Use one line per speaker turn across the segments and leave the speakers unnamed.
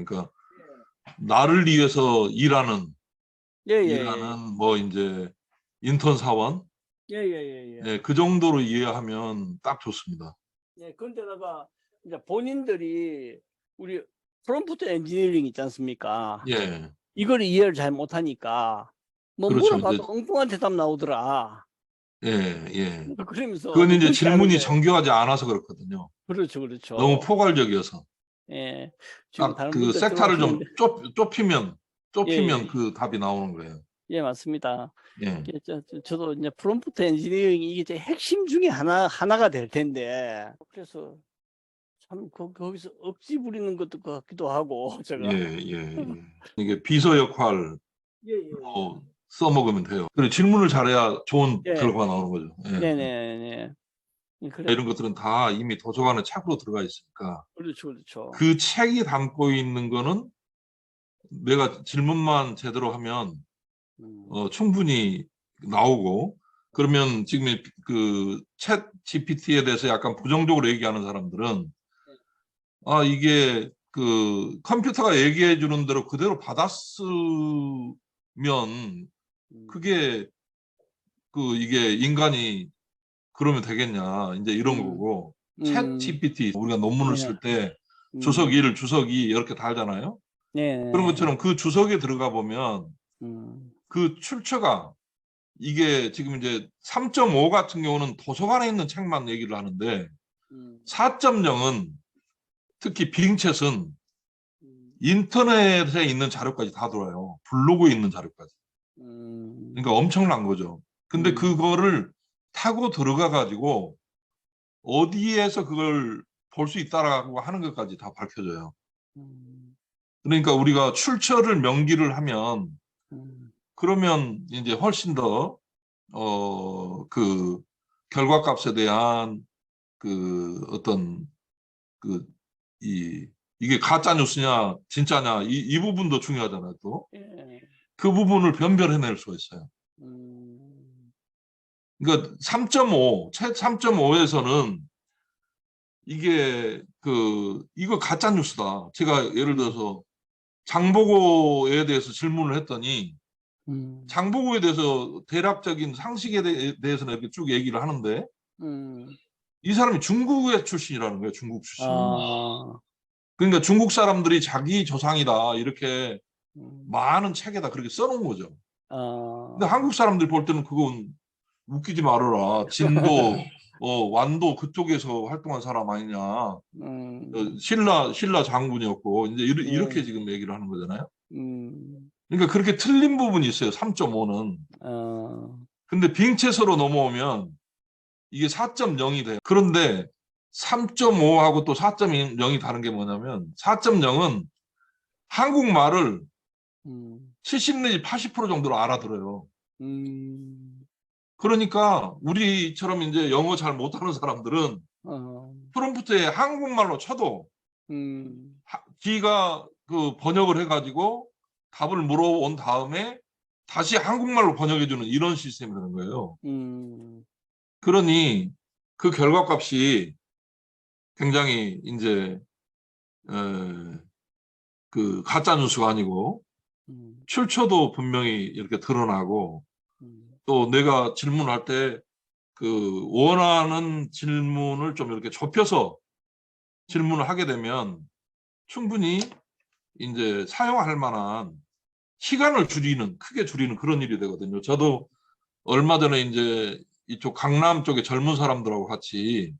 그러니까 나를 위해서 일하는 뭐 이제 인턴 사원, 그 정도로 이해하면 딱 좋습니다.
그런데다가 이제 본인들이 우리 프롬프트 엔지니어링 있지 않습니까? 이걸 이해를 잘 못하니까 뭐
그렇죠.
물어봐도 엉뚱한 대답 나오더라. 그러면서
그건 이제
그렇게
질문이
하는데.
정교하지 않아서 그렇거든요.
그렇죠.
너무 포괄적이어서.
지금
딱
다른
그
분들
섹터를 좀
들어오시는데.
좁히면 그 답이 나오는 거예요.
맞습니다. 저도 이제 프롬프트 엔지니어링이 이게 제 핵심 중에 하나가 될 텐데, 그래서 참 거기서 억지 부리는 것도 같기도 하고 제가.
이게 비서 역할로 써먹으면 돼요. 그리고 질문을 잘해야 좋은 결과가 나오는 거죠. 이런 것들은 다 이미 도서관에 책으로 들어가 있으니까.
그렇죠.
그 책이 담고 있는 거는 내가 질문만 제대로 하면 충분히 나오고, 그러면 지금 그 챗 GPT에 대해서 약간 부정적으로 얘기하는 사람들은 이게 그 컴퓨터가 얘기해 주는 대로 그대로 받았으면 그게 이게 인간이 그러면 되겠냐 이제 이런 거고, 챗 GPT 우리가 논문을 쓸 때 주석 1, 주석 2 이렇게 달잖아요. 그런 것처럼 그 주석에 들어가 보면 그 출처가 이게 지금 이제 3.5 같은 경우는 도서관에 있는 책만 얘기를 하는데 4.0은 특히 빙챗은 인터넷에 있는 자료까지 다 들어와요. 블로그에 있는 자료까지. 그러니까 엄청난 거죠. 근데 그거를 타고 들어가 가지고 어디에서 그걸 볼 수 있다라고 하는 것까지 다 밝혀져요. 그러니까 우리가 출처를 명기를 하면 그러면 이제 훨씬 더 그 결과값에 대한 그 어떤 이게 가짜 뉴스냐 진짜냐 이 부분도 중요하잖아요. 또 그 부분을 변별해낼 수가 있어요. 그러니까 3.5, 챗 3.5에서는 이게 이거 가짜 뉴스다. 제가 예를 들어서 장보고에 대해서 질문을 했더니 장보고에 대해서 대략적인 상식에 대해서는 이렇게 쭉 얘기를 하는데 이 사람이 중국의 출신이라는 거예요. 중국 출신. 그러니까 중국 사람들이 자기 조상이다 이렇게 많은 책에다 그렇게 써놓은 거죠. 근데 한국 사람들이 볼 때는 그건 웃기지 말아라. 진도 완도 그쪽에서 활동한 사람 아니냐. 신라 장군이었고 이제 이렇게 지금 얘기를 하는 거잖아요. 그러니까 그렇게 틀린 부분이 있어요. 3.5는. 근데 빙챗으로 넘어오면 이게 4.0이 돼요. 그런데 3.5하고 또 4.0이 다른 게 뭐냐면 4.0은 한국말을 70 내지 80% 정도로 알아들어요. 그러니까 우리처럼 이제 영어 잘 못하는 사람들은 프롬프트에 한국말로 쳐도 지가 그 번역을 해가지고 답을 물어온 다음에 다시 한국말로 번역해주는 이런 시스템이 되는 거예요. 그러니 그 결과값이 굉장히 이제 그 가짜 뉴스가 아니고 출처도 분명히 이렇게 드러나고, 또 내가 질문할 때 그 원하는 질문을 좀 이렇게 좁혀서 질문을 하게 되면 충분히 이제 사용할 만한 시간을 크게 줄이는 그런 일이 되거든요. 저도 얼마 전에 이제 이쪽 강남 쪽에 젊은 사람들하고 같이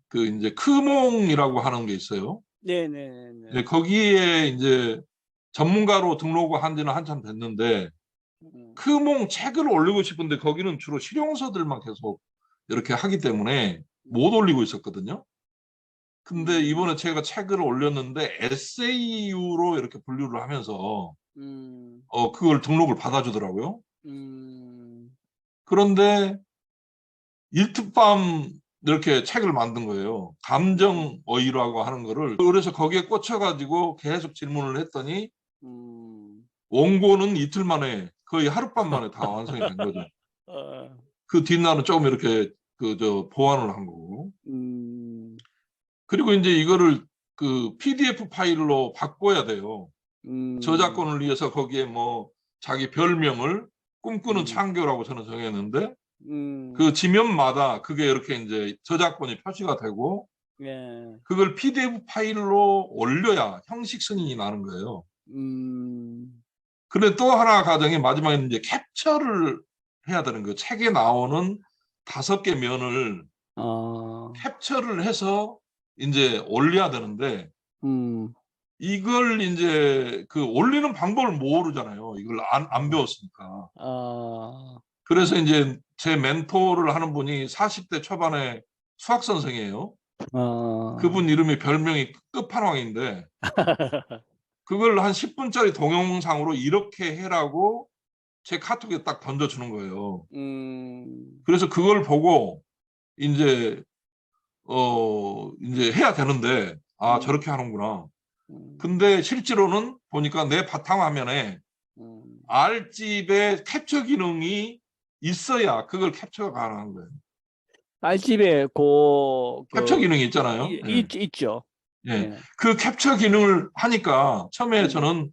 그 이제 크몽이라고 하는 게 있어요. 거기에 이제 전문가로 등록을 한 지는 한참 됐는데 크몽 책을 올리고 싶은데 거기는 주로 실용서들만 계속 이렇게 하기 때문에 못 올리고 있었거든요. 근데 이번에 제가 책을 올렸는데 에세이로 이렇게 분류를 하면서 그걸 등록을 받아주더라고요. 그런데 일특밤 이렇게 책을 만든 거예요. 감정어휘라고 하는 거를. 그래서 거기에 꽂혀가지고 계속 질문을 했더니 원고는 이틀 만에 거의 하룻밤 만에 다 완성이 된 거죠. 그 뒷날은 조금 이렇게 보완을 한 거고. 그리고 이제 이거를 그 PDF 파일로 바꿔야 돼요. 저작권을 위해서 거기에 뭐 자기 별명을 꿈꾸는 창교라고 저는 정했는데 그 지면마다 그게 이렇게 이제 저작권이 표시가 되고
예.
그걸 PDF 파일로 올려야 형식 승인이 나는 거예요. 그런데 또 하나 과정이 마지막에 이제 캡처를 해야 되는 거예요. 책에 나오는 5개 면을 캡처를 해서 이제 올려야 되는데 이걸 이제 그 올리는 방법을 모르잖아요. 이걸 안 배웠으니까. 그래서 이제 제 멘토를 하는 분이 40대 초반의 수학 선생이에요. 그분 이름이 별명이 끝판왕인데 그걸 한 10분짜리 동영상으로 이렇게 해라고 제 카톡에 딱 던져주는 거예요. 그래서 그걸 보고 이제 이제 해야 되는데 저렇게 하는구나. 근데 실제로는 보니까 내 바탕화면에 R집의 캡처 기능이 있어야 그걸 캡처가 가능한 거예요.
R집에
캡처 기능이 있잖아요.
있죠.
예.
예.
그 캡처 기능을 하니까 처음에 저는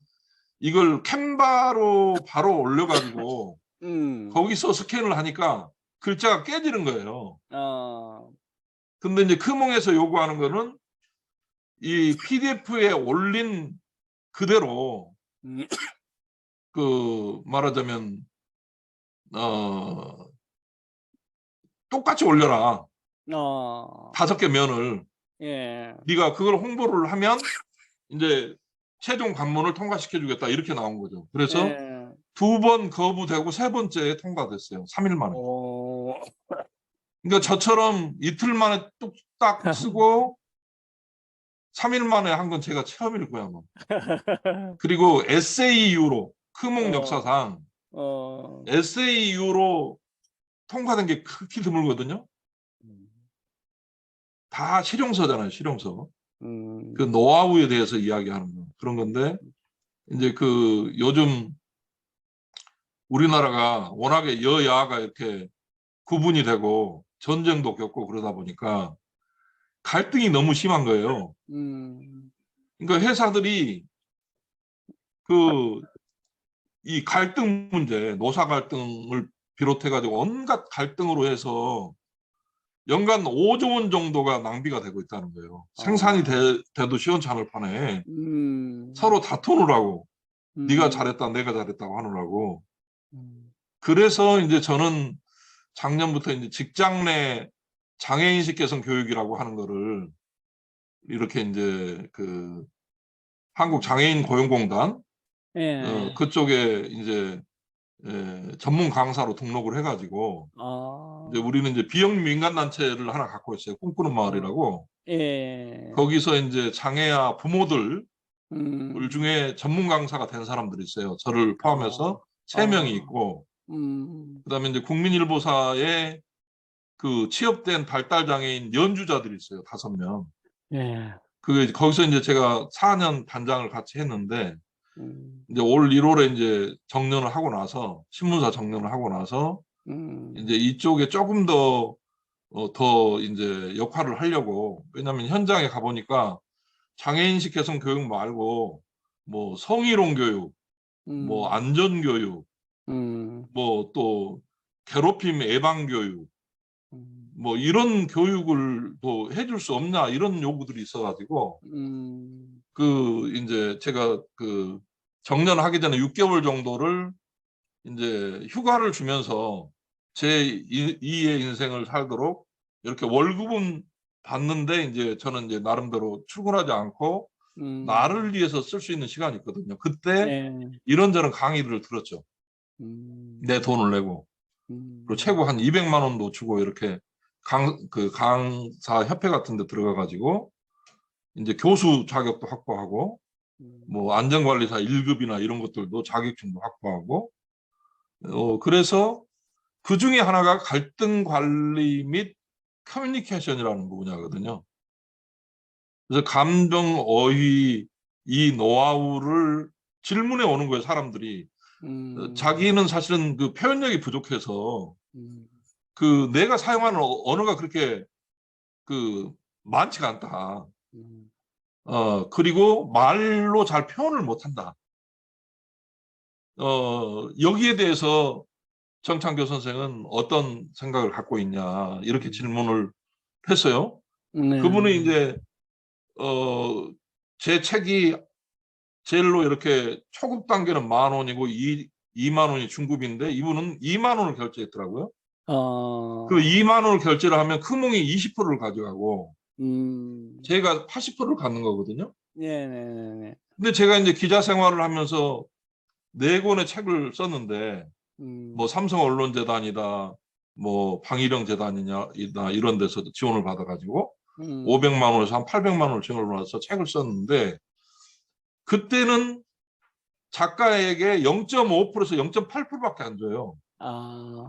이걸 캔바로 바로 올려가지고 거기서 스캔을 하니까 글자가 깨지는 거예요. 근데 이제 크몽에서 요구하는 거는 이 PDF에 올린 그대로 그 말하자면 똑같이 올려라. 5개 면을.
예.
네가 그걸 홍보를 하면 이제 최종 관문을 통과시켜 주겠다 이렇게 나온 거죠. 그래서
예.
2번 거부되고 3번째에 통과됐어요. 3일 만에. 그러니까 저처럼 이틀 만에 뚝딱 쓰고 3일 만에 한 건 제가 처음일 거야. 뭐. 그리고 에세이유로 크몽 역사상 에세이유로 통과된 게 극히 드물거든요. 다 실용서잖아요. 실용서. 그 노하우에 대해서 이야기하는 거. 그런 건데 이제 그 요즘 우리나라가 워낙에 여야가 이렇게 구분이 되고 전쟁도 겪고 그러다 보니까 갈등이 너무 심한 거예요. 그러니까 회사들이 그 이 갈등 문제, 노사 갈등을 비롯해가지고 온갖 갈등으로 해서 연간 5조 원 정도가 낭비가 되고 있다는 거예요. 생산이 돼도 시원찮을 판에 서로 다투느라고 네가 잘했다, 내가 잘했다고 하느라고. 그래서 이제 저는 작년부터 이제 직장 내 장애인식 개선 교육이라고 하는 거를 이렇게 이제 그 한국 장애인 고용공단 그쪽에 이제 전문 강사로 등록을 해가지고 이제 우리는 이제 비영 민간 단체를 하나 갖고 있어요. 꿈꾸는 마을이라고. 거기서 이제 장애아 부모들 중에 전문 강사가 된 사람들이 있어요. 저를 포함해서 3명이 있고, 그다음에 이제 국민일보사에 그 취업된 발달 장애인 연주자들이 있어요. 5명. 그게 거기서 이제 제가 4년 단장을 같이 했는데 이제 올 1월에 이제 정년을 하고 나서 신문사 정년을 하고 나서 이제 이쪽에 조금 더 이제 역할을 하려고. 왜냐하면 현장에 가보니까 장애인식 개선 교육 말고 뭐 성희롱 교육, 뭐 안전 교육, 뭐 또 괴롭힘 예방 교육, 뭐 이런 교육을 또 해줄 수 없냐 이런 요구들이 있어가지고 그 이제 제가 그 정년하기 전에 6개월 정도를 이제 휴가를 주면서 제 2의 인생을 살도록 이렇게 월급은 받는데 이제 저는 이제 나름대로 출근하지 않고 나를 위해서 쓸 수 있는 시간이 있거든요. 그때 이런저런 강의를 들었죠. 내 돈을 내고 그리고 최고 한 200만 원도 주고 이렇게 강사 협회 같은 데 들어가 가지고 이제 교수 자격도 확보하고 뭐 안전관리사 1급이나 이런 것들도 자격증도 확보하고 그래서 그 중에 하나가 갈등 관리 및 커뮤니케이션이라는 분야거든요. 그래서 감정, 어휘, 이 노하우를 질문해 오는 거예요, 사람들이. 자기는 사실은 그 표현력이 부족해서 그 내가 사용하는 언어가 그렇게 그 많지가 않다. 그리고 말로 잘 표현을 못한다. 여기에 대해서 정창교 선생은 어떤 생각을 갖고 있냐 이렇게 질문을 했어요.
네.
그분이 이제 제 책이 제일로 이렇게 초급 단계는 10,000원이고 2만 원이 중급인데 이분은 2만 원을 결제했더라고요. 그 2만 원을 결제를 하면 크몽이 20%를 가져가고 제가 80%를 갖는 거거든요.
네네네.
근데 제가 이제 기자 생활을 하면서 4권의 책을 썼는데 뭐 삼성 언론재단이다, 뭐 방일영 재단이냐 이런 데서도 지원을 받아가지고 500만 원에서 한 800만 원을 지원을 받아서 책을 썼는데 그때는 작가에게 0.5%에서 0.8%밖에 안 줘요.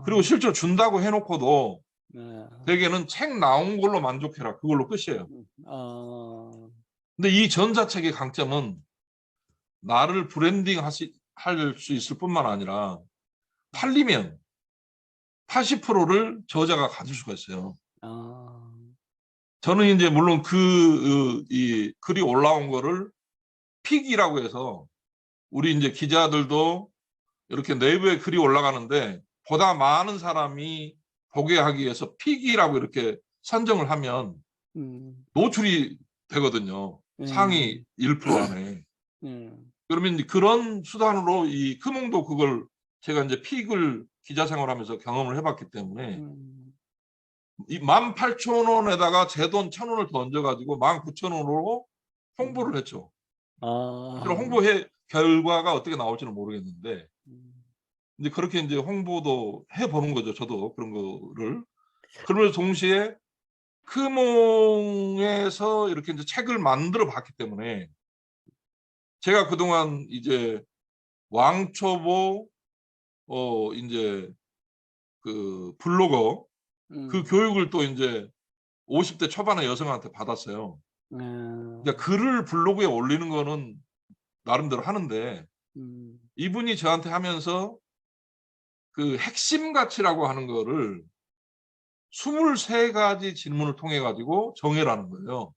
그리고 실제로 준다고 해놓고도 대개는 책 나온 걸로 만족해라 그걸로 끝이에요. 근데 이 전자책의 강점은 나를 브랜딩 할 수 있을 뿐만 아니라 팔리면 80%를 저자가 가질 수가 있어요. 저는 이제 물론 이 글이 올라온 거를 픽이라고 해서 우리 이제 기자들도 이렇게 내부에 글이 올라가는데 보다 많은 사람이 보게 하기 위해서 픽이라고 이렇게 선정을 하면 노출이 되거든요. 상위 1% 안에. 그러면 이제 그런 수단으로 이 크몽도 그걸 제가 이제 픽을 기자 생활하면서 경험을 해봤기 때문에 이 18,000원에다가 제 돈 1,000원을 더 얹어가지고 19,000원으로 홍보를 했죠. 홍보해 결과가 어떻게 나올지는 모르겠는데 이제 그렇게 이제 홍보도 해보는 거죠. 저도 그런 거를. 그러면서 동시에 크몽에서 이렇게 이제 책을 만들어 봤기 때문에 제가 그동안 이제 왕초보 이제 그 블로거 그 교육을 또 이제 50대 초반의 여성한테 받았어요. 그러니까 글을 블로그에 올리는 거는 나름대로 하는데 이분이 저한테 하면서 그 핵심 가치라고 하는 거를 23가지 질문을 통해 가지고 정해라는 거예요.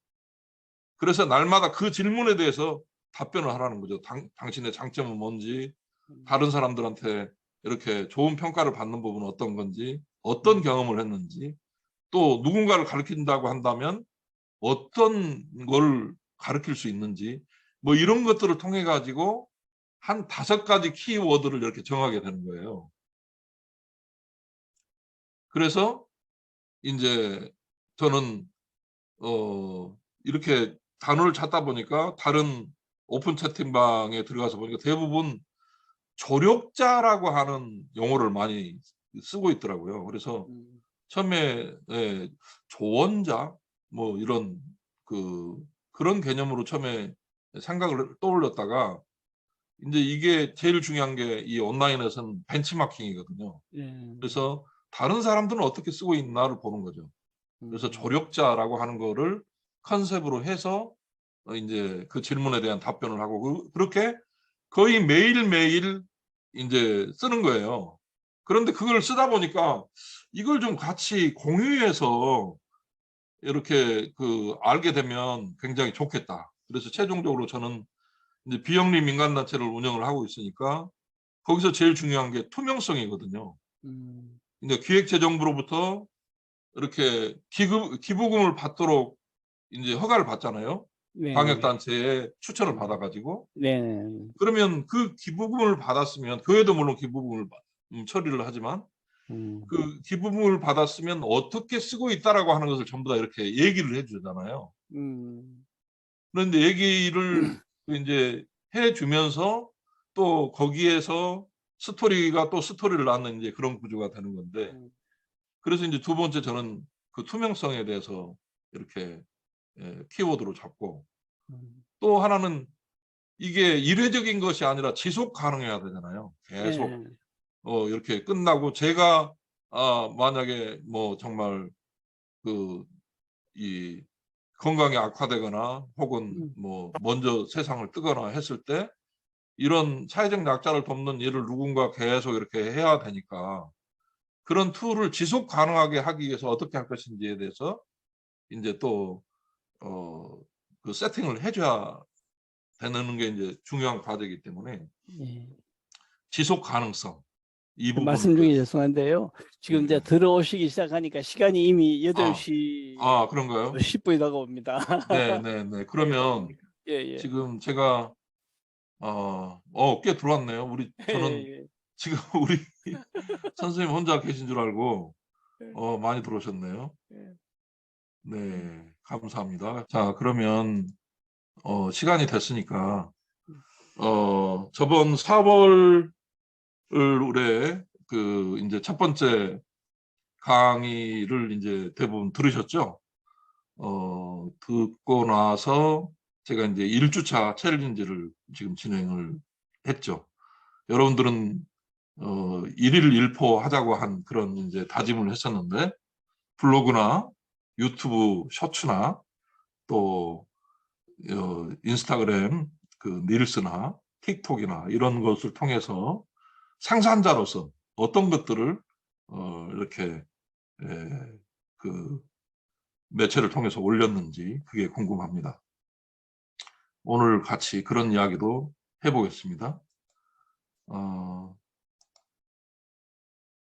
그래서 날마다 그 질문에 대해서 답변을 하라는 거죠. 당신의 장점은 뭔지, 다른 사람들한테 이렇게 좋은 평가를 받는 부분은 어떤 건지, 어떤 경험을 했는지, 또 누군가를 가르친다고 한다면 어떤 걸 가르칠 수 있는지, 뭐 이런 것들을 통해 가지고 한 5가지 키워드를 이렇게 정하게 되는 거예요. 그래서 이제 저는 이렇게 단어를 찾다 보니까 다른 오픈 채팅방에 들어가서 보니까 대부분 조력자라고 하는 용어를 많이 쓰고 있더라고요. 그래서 처음에 조언자 뭐 이런 그런 개념으로 처음에 생각을 떠올렸다가 이제 이게 제일 중요한 게 이 온라인에서는 벤치마킹이거든요. 그래서 다른 사람들은 어떻게 쓰고 있나를 보는 거죠. 그래서 조력자라고 하는 거를 컨셉으로 해서 이제 그 질문에 대한 답변을 하고 그렇게 거의 매일매일 이제 쓰는 거예요. 그런데 그걸 쓰다 보니까 이걸 좀 같이 공유해서 이렇게 알게 되면 굉장히 좋겠다. 그래서 최종적으로 저는 이제 비영리 민간단체를 운영을 하고 있으니까 거기서 제일 중요한 게 투명성이거든요. 근데 기획재정부로부터 이렇게 기부금을 받도록 이제 허가를 받잖아요. 광역단체에 추천을 받아가지고. 그러면 그 기부금을 받았으면 교회도 물론 기부금을 처리를 하지만 그 기부금을 받았으면 어떻게 쓰고 있다라고 하는 것을 전부 다 이렇게 얘기를 해주잖아요. 그런데 얘기를 이제 해주면서 또 거기에서 스토리가 또 스토리를 낳는 이제 그런 구조가 되는 건데 그래서 이제 두 번째 저는 그 투명성에 대해서 이렇게 키워드로 잡고 또 하나는 이게 일회적인 것이 아니라 지속 가능해야 되잖아요. 계속 이렇게 끝나고 제가 만약에 뭐 정말 이 건강이 악화되거나 혹은 뭐 먼저 세상을 뜨거나 했을 때 이런 사회적 약자를 돕는 일을 누군가 계속 이렇게 해야 되니까 그런 툴을 지속 가능하게 하기 위해서 어떻게 할 것인지에 대해서 이제 또 그 세팅을 해줘야 되는 게 이제 중요한 과제이기 때문에
예.
지속 가능성 이 부분을
말씀 중에 죄송한데요. 지금 이제
네.
들어오시기 시작하니까 시간이 이미
아,
8시
그런가요?
10분이 다가옵니다.
네. 그러면
예, 예.
지금 제가 꽤 들어왔네요. 저는
예,
지금 우리 선생님 혼자 계신 줄 알고
예.
많이 들어오셨네요.
예.
네, 감사합니다. 자, 그러면 시간이 됐으니까 저번 4월 을에 그 이제 첫 번째 강의를 이제 대부분 들으셨죠? 듣고 나서 제가 이제 1주차 챌린지를 지금 진행을 했죠. 여러분들은 일일 일포 하자고 한 그런 이제 다짐을 했었는데 블로그나 유튜브 쇼츠나 또 인스타그램 그 릴스나 틱톡이나 이런 것을 통해서 생산자로서 어떤 것들을 이렇게 그 매체를 통해서 올렸는지 그게 궁금합니다. 오늘 같이 그런 이야기도 해보겠습니다.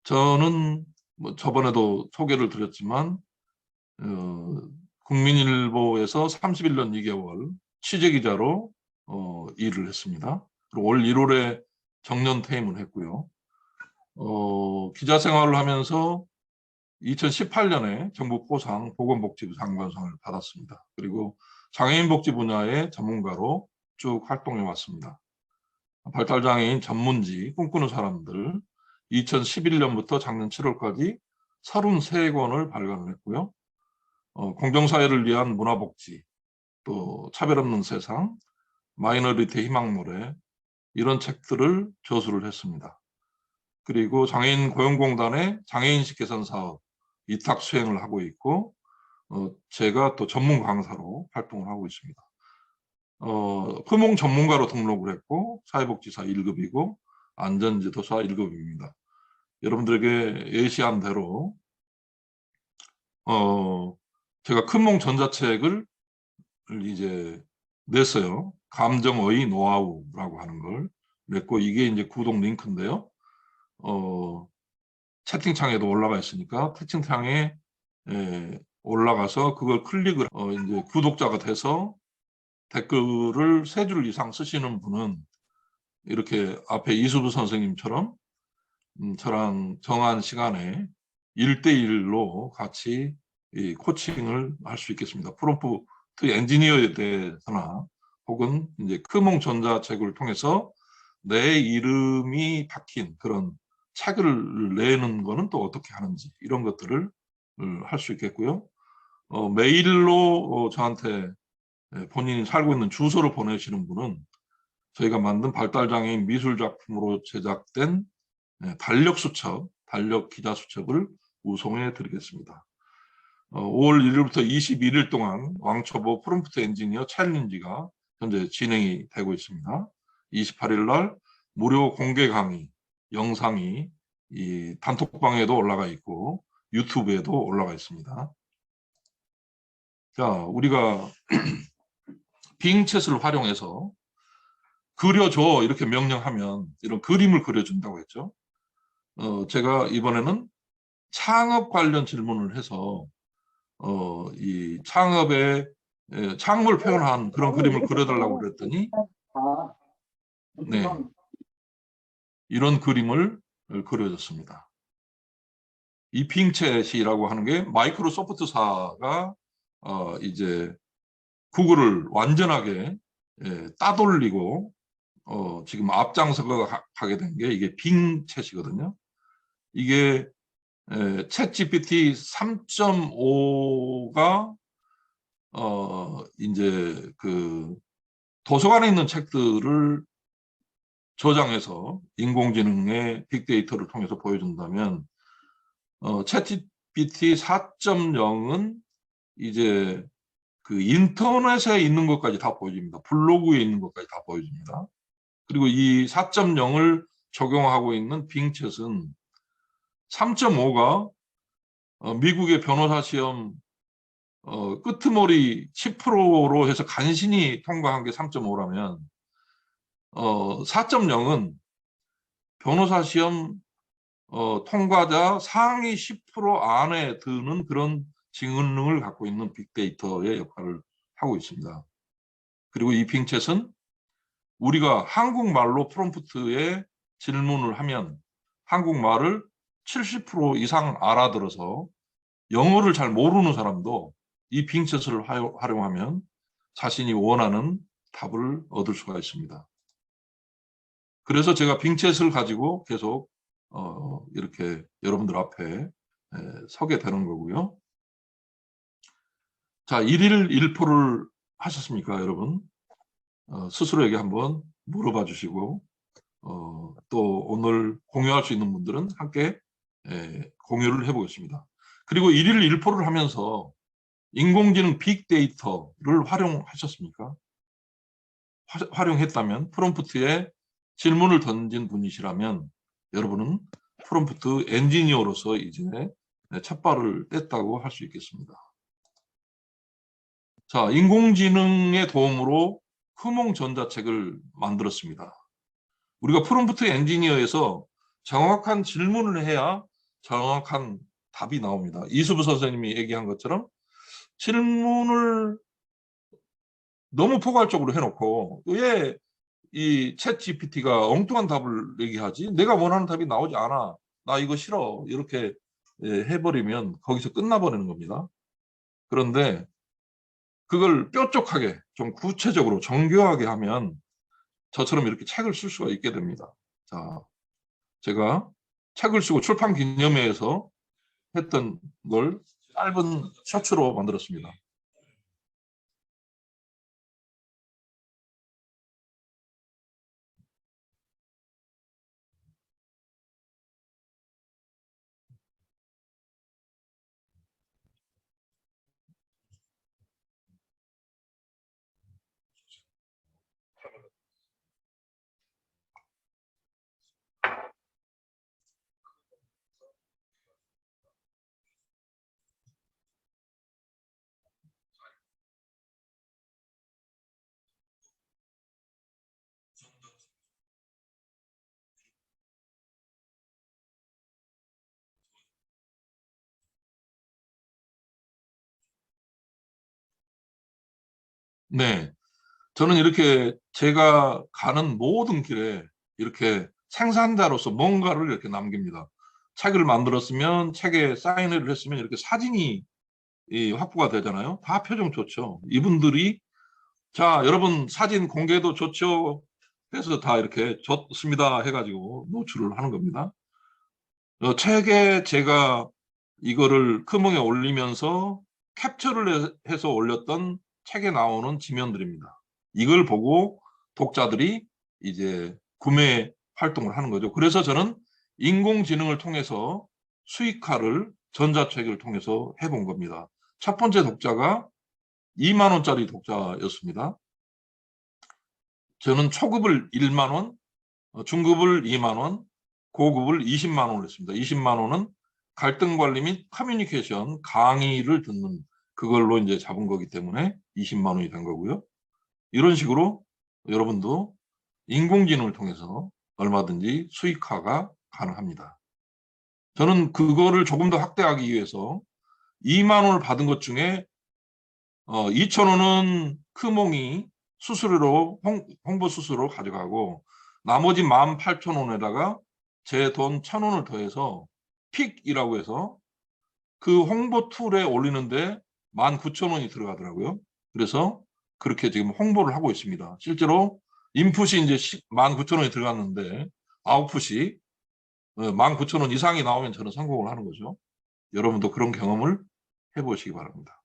저는 뭐 저번에도 소개를 드렸지만 국민일보에서 31년 2개월 취재기자로 일을 했습니다. 그리고 올 1월에 정년 퇴임을 했고요. 기자 생활을 하면서 2018년에 정부 포상 보건복지부 장관상을 받았습니다. 그리고 장애인복지 분야의 전문가로 쭉 활동해 왔습니다. 발달장애인 전문지 꿈꾸는 사람들 2011년부터 작년 7월까지 33권을 발간을 했고요. 공정사회를 위한 문화복지, 또 차별 없는 세상, 마이너리티 희망노래 이런 책들을 저술을 했습니다. 그리고 장애인 고용공단의 장애인식 개선 사업 위탁 수행을 하고 있고 제가 또 전문 강사로 활동을 하고 있습니다. 금융 전문가로 등록을 했고 사회복지사 1급이고 안전지도사 1급입니다. 여러분들에게 예시한 대로 제가 큰몽 전자책을 이제 냈어요. 감정의 노하우라고 하는 걸 냈고 이게 이제 구독 링크인데요. 채팅창에도 올라가 있으니까 채팅창에 올라가서 그걸 클릭을 이제 구독자가 돼서 댓글을 3줄 이상 쓰시는 분은 이렇게 앞에 이수부 선생님처럼 저랑 정한 시간에 1대1로 같이 이 코칭을 할 수 있겠습니다. 프롬프트 엔지니어에 대해서나 혹은 이제 크몽 전자책을 통해서 내 이름이 박힌 그런 책을 내는 거는 또 어떻게 하는지 이런 것들을 할 수 있겠고요. 메일로 저한테 본인이 살고 있는 주소를 보내시는 분은 저희가 만든 발달장애인 미술작품으로 제작된 달력수첩, 달력기자수첩을 우송해 드리겠습니다. 5월 1일부터 21일 동안 왕초보 프롬프트 엔지니어 챌린지가 현재 진행이 되고 있습니다. 28일 날 무료 공개 강의 영상이 이 단톡방에도 올라가 있고 유튜브에도 올라가 있습니다. 자, 우리가 빙챗을 활용해서 그려줘 이렇게 명령하면 이런 그림을 그려준다고 했죠. 제가 이번에는 창업 관련 질문을 해서 이 창업의 창업을 표현한 그런 그림을 그려달라고 그랬더니 네, 이런 그림을 그려줬습니다. 이 빙챗이라고 하는 게 마이크로소프트사가 이제 구글을 완전하게 따돌리고 지금 앞장서가 가게 된 게 이게 빙챗이거든요. 이게 챗 GPT 3.5가 이제 그 도서관에 있는 책들을 저장해서 인공지능의 빅데이터를 통해서 보여준다면 챗 GPT 4.0은 이제 그 인터넷에 있는 것까지 다 보여줍니다. 블로그에 있는 것까지 다 보여줍니다. 그리고 이 4.0을 적용하고 있는3.5가 미국의 변호사 시험 끄트머리 10%로 해서 간신히 통과한 게 3.5라면 4.0은 변호사 시험 통과자 상위 10% 안에 드는 그런 지능을 갖고 있는 빅데이터의 역할을 하고 있습니다. 그리고 이 빅챗은 우리가 한국말로 프롬프트에 질문을 하면 한국말을 70% 이상 알아들어서 영어를 잘 모르는 사람도 이 빅챗을 활용하면 자신이 원하는 답을 얻을 수가 있습니다. 그래서 제가 빅챗을 가지고 계속 이렇게 여러분들 앞에 서게 되는 거고요. 자, 1일 1포를 하셨습니까, 여러분? 스스로에게 한번 물어봐 주시고 또 오늘 공유할 수 있는 분들은 함께 공유를 해보겠습니다. 그리고 1일 1포를 하면서 인공지능 빅데이터를 활용하셨습니까? 활용했다면 프롬프트에 질문을 던진 분이시라면 여러분은 프롬프트 엔지니어로서 이제 첫 발을 뗐다고 할 수 있겠습니다. 자, 인공지능의 도움으로 크몽 전자책을 만들었습니다. 우리가 프롬프트 엔지니어에서 정확한 질문을 해야 정확한 답이 나옵니다. 이수부 선생님이 얘기한 것처럼 질문을 너무 포괄적으로 해놓고 왜 이 챗 GPT가 엉뚱한 답을 얘기하지? 내가 원하는 답이 나오지 않아. 나 이거 싫어. 이렇게 해버리면 거기서 끝나버리는 겁니다. 그런데 그걸 뾰족하게 좀 구체적으로 정교하게 하면 저처럼 이렇게 책을 쓸 수가 있게 됩니다. 자, 제가 책을 쓰고 출판 기념회에서 했던 걸 짧은 셔츠로 만들었습니다. 네, 저는 이렇게 제가 가는 모든 길에 이렇게 생산자로서 뭔가를 이렇게 남깁니다. 책을 만들었으면 책에 사인을 했으면 이렇게 사진이 확보가 되잖아요. 다 표정 좋죠. 이분들이 자, 여러분 사진 공개도 좋죠. 해서 다 이렇게 좋습니다 해가지고 노출을 하는 겁니다. 책에 제가 이거를 크몽에 올리면서 캡처를 해서 올렸던 책에 나오는 지면들입니다. 이걸 보고 독자들이 이제 구매 활동을 하는 거죠. 그래서 저는 인공지능을 통해서 수익화를 전자책을 통해서 해본 겁니다. 첫 번째 독자가 2만 원짜리 독자였습니다. 저는 초급을 1만 원, 중급을 2만 원, 고급을 20만 원을 했습니다. 20만 원은 갈등 관리 및 커뮤니케이션 강의를 듣는 그걸로 이제 잡은 거기 때문에 20만 원이 된 거고요. 이런 식으로 여러분도 인공지능을 통해서 얼마든지 수익화가 가능합니다. 저는 그거를 조금 더 확대하기 위해서 2만 원을 받은 것 중에 2천 원은 크몽이 수수료로 홍보 수수료로 가져가고 나머지 18,000원에다가 제 돈 1,000원을 더해서 픽이라고 해서 그 홍보 툴에 올리는데 19,000원이 들어가더라고요. 그래서 그렇게 지금 홍보를 하고 있습니다. 실제로 인풋이 이제 19,000원이 들어갔는데 아웃풋이 19,000원 이상이 나오면 저는 성공을 하는 거죠. 여러분도 그런 경험을 해보시기 바랍니다.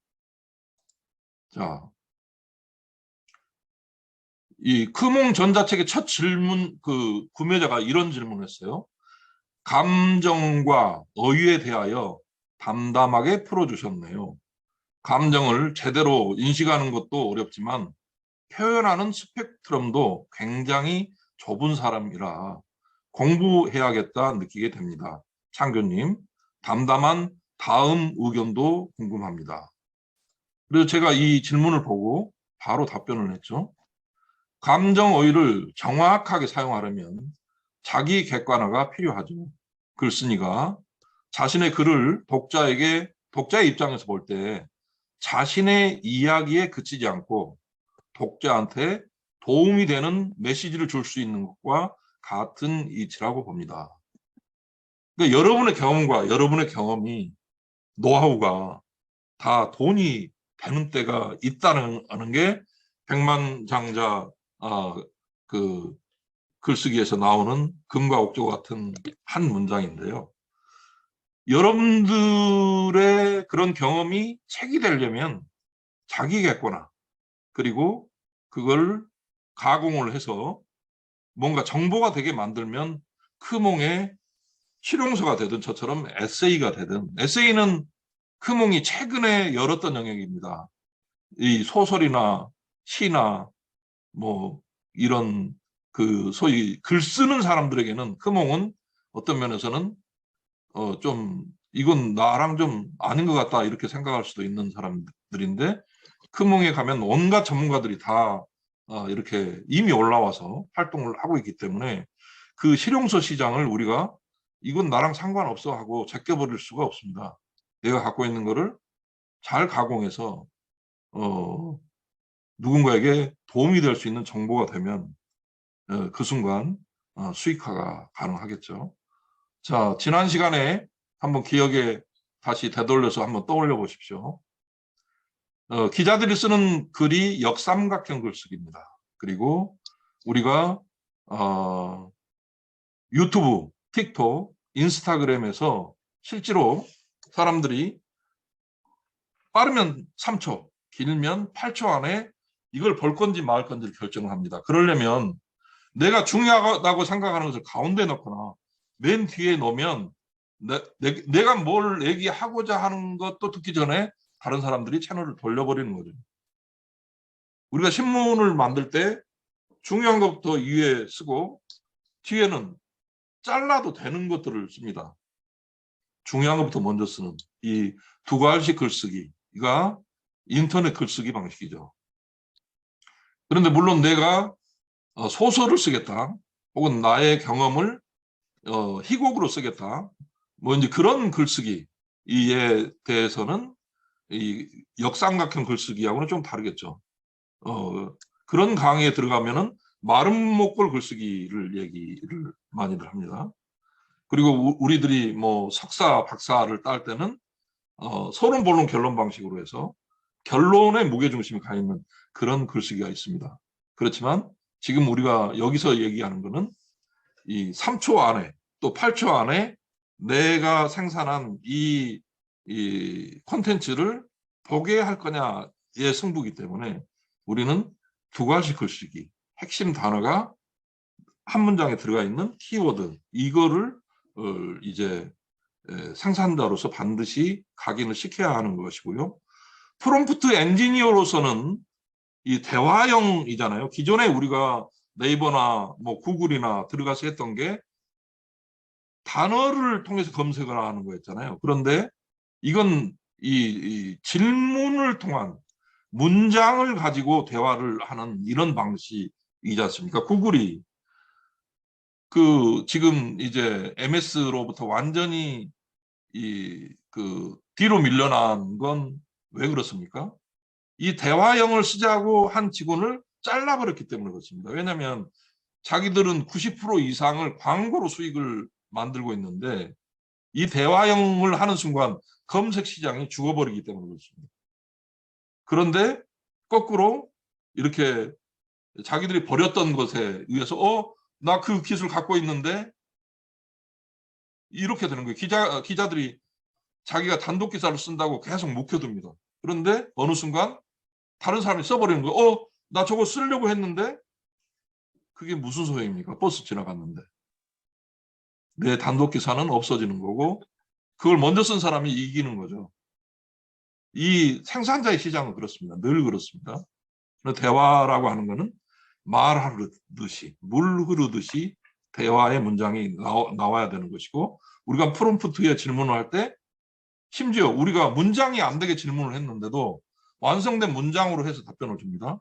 자, 이 크몽 전자책의 첫 질문, 그 구매자가 이런 질문을 했어요. 감정과 어휘에 대하여 담담하게 풀어주셨네요. 감정을 제대로 인식하는 것도 어렵지만 표현하는 스펙트럼도 굉장히 좁은 사람이라 공부해야겠다 느끼게 됩니다. 창규님, 담담한 다음 의견도 궁금합니다. 그래서 제가 이 질문을 보고 바로 답변을 했죠. 감정 어휘를 정확하게 사용하려면 자기 객관화가 필요하죠. 글쓴이가 자신의 글을 독자의 입장에서 볼 때 자신의 이야기에 그치지 않고 독자한테 도움이 되는 메시지를 줄 수 있는 것과 같은 이치라고 봅니다. 그러니까 여러분의 경험과 여러분의 경험이, 노하우가 다 돈이 되는 때가 있다는 게 백만장자 그 글쓰기에서 나오는 금과 옥조 같은 한 문장인데요. 여러분들의 그런 경험이 책이 되려면 자기 객관화, 그리고 그걸 가공을 해서 뭔가 정보가 되게 만들면 크몽의 실용서가 되든 저처럼 에세이가 되든, 에세이는 크몽이 최근에 열었던 영역입니다. 이 소설이나 시나 뭐 이런 그 소위 글 쓰는 사람들에게는 크몽은 어떤 면에서는 좀 이건 나랑 좀 아닌 것 같다 이렇게 생각할 수도 있는 사람들인데, 크몽에 가면 온갖 전문가들이 다 이렇게 이미 올라와서 활동을 하고 있기 때문에 그 실용서 시장을 우리가 이건 나랑 상관없어 하고 제껴버릴 수가 없습니다. 내가 갖고 있는 거를 잘 가공해서 누군가에게 도움이 될 수 있는 정보가 되면 그 순간 수익화가 가능하겠죠. 자, 지난 시간에 한번 기억에 다시 되돌려서 한번 떠올려 보십시오. 기자들이 쓰는 글이 역삼각형 글쓰기입니다. 그리고 우리가 유튜브, 틱톡, 인스타그램에서 실제로 사람들이 빠르면 3초, 길면 8초 안에 이걸 볼 건지 말 건지를 결정을 합니다. 그러려면 내가 중요하다고 생각하는 것을 가운데 넣거나 맨 뒤에 놓으면 내가 뭘 얘기하고자 하는 것도 듣기 전에 다른 사람들이 채널을 돌려버리는 거죠. 우리가 신문을 만들 때 중요한 것부터 위에 쓰고 뒤에는 잘라도 되는 것들을 씁니다. 중요한 것부터 먼저 쓰는 이 두 가지 글쓰기가 인터넷 글쓰기 방식이죠. 그런데 물론 내가 소설을 쓰겠다, 혹은 나의 경험을 희곡으로 쓰겠다, 뭐 이제 그런 글쓰기에 대해서는 이 역삼각형 글쓰기하고는 좀 다르겠죠. 그런 강의에 들어가면은 마름 목골 글쓰기를 얘기를 많이들 합니다. 그리고 우리들이 뭐 석사, 박사를 딸 때는 서론, 본론, 결론 방식으로 해서 결론에 무게중심이 가 있는 그런 글쓰기가 있습니다. 그렇지만 지금 우리가 여기서 얘기하는 거는 이 3초 안에 또 8초 안에 내가 생산한 이 콘텐츠를 보게 할 거냐의 승부이기 때문에 우리는 두 가지 글쓰기, 핵심 단어가 한 문장에 들어가 있는 키워드, 이거를 이제 생산자로서 반드시 각인을 시켜야 하는 것이고요. 프롬프트 엔지니어로서는 이 대화형이잖아요. 기존에 우리가 네이버나 뭐 구글이나 들어가서 했던 게 단어를 통해서 검색을 하는 거였잖아요. 그런데 이건 이 질문을 통한 문장을 가지고 대화를 하는 이런 방식이지 않습니까? 구글이 그 지금 이제 MS로부터 완전히 뒤로 밀려난 건 왜 그렇습니까? 이 대화형을 쓰자고 한 직원을 잘라버렸기 때문에 그렇습니다. 왜냐하면 자기들은 90% 이상을 광고로 수익을 만들고 있는데 이 대화형을 하는 순간 검색 시장이 죽어버리기 때문에 그렇습니다. 그런데 거꾸로 이렇게 자기들이 버렸던 것에 의해서 나 그 기술 갖고 있는데 이렇게 되는 거예요. 기자들이 자기가 단독 기사를 쓴다고 계속 묵혀둡니다. 그런데 어느 순간 다른 사람이 써버리는 거예요. 나 저거 쓰려고 했는데 그게 무슨 소용입니까? 버스 지나갔는데. 내 단독 기사는 없어지는 거고 그걸 먼저 쓴 사람이 이기는 거죠. 이 생산자의 시장은 그렇습니다. 늘 그렇습니다. 대화라고 하는 거는 말하듯이, 물 흐르듯이 대화의 문장이 나와야 되는 것이고, 우리가 프롬프트에 질문을 할 때 심지어 우리가 문장이 안 되게 질문을 했는데도 완성된 문장으로 해서 답변을 줍니다.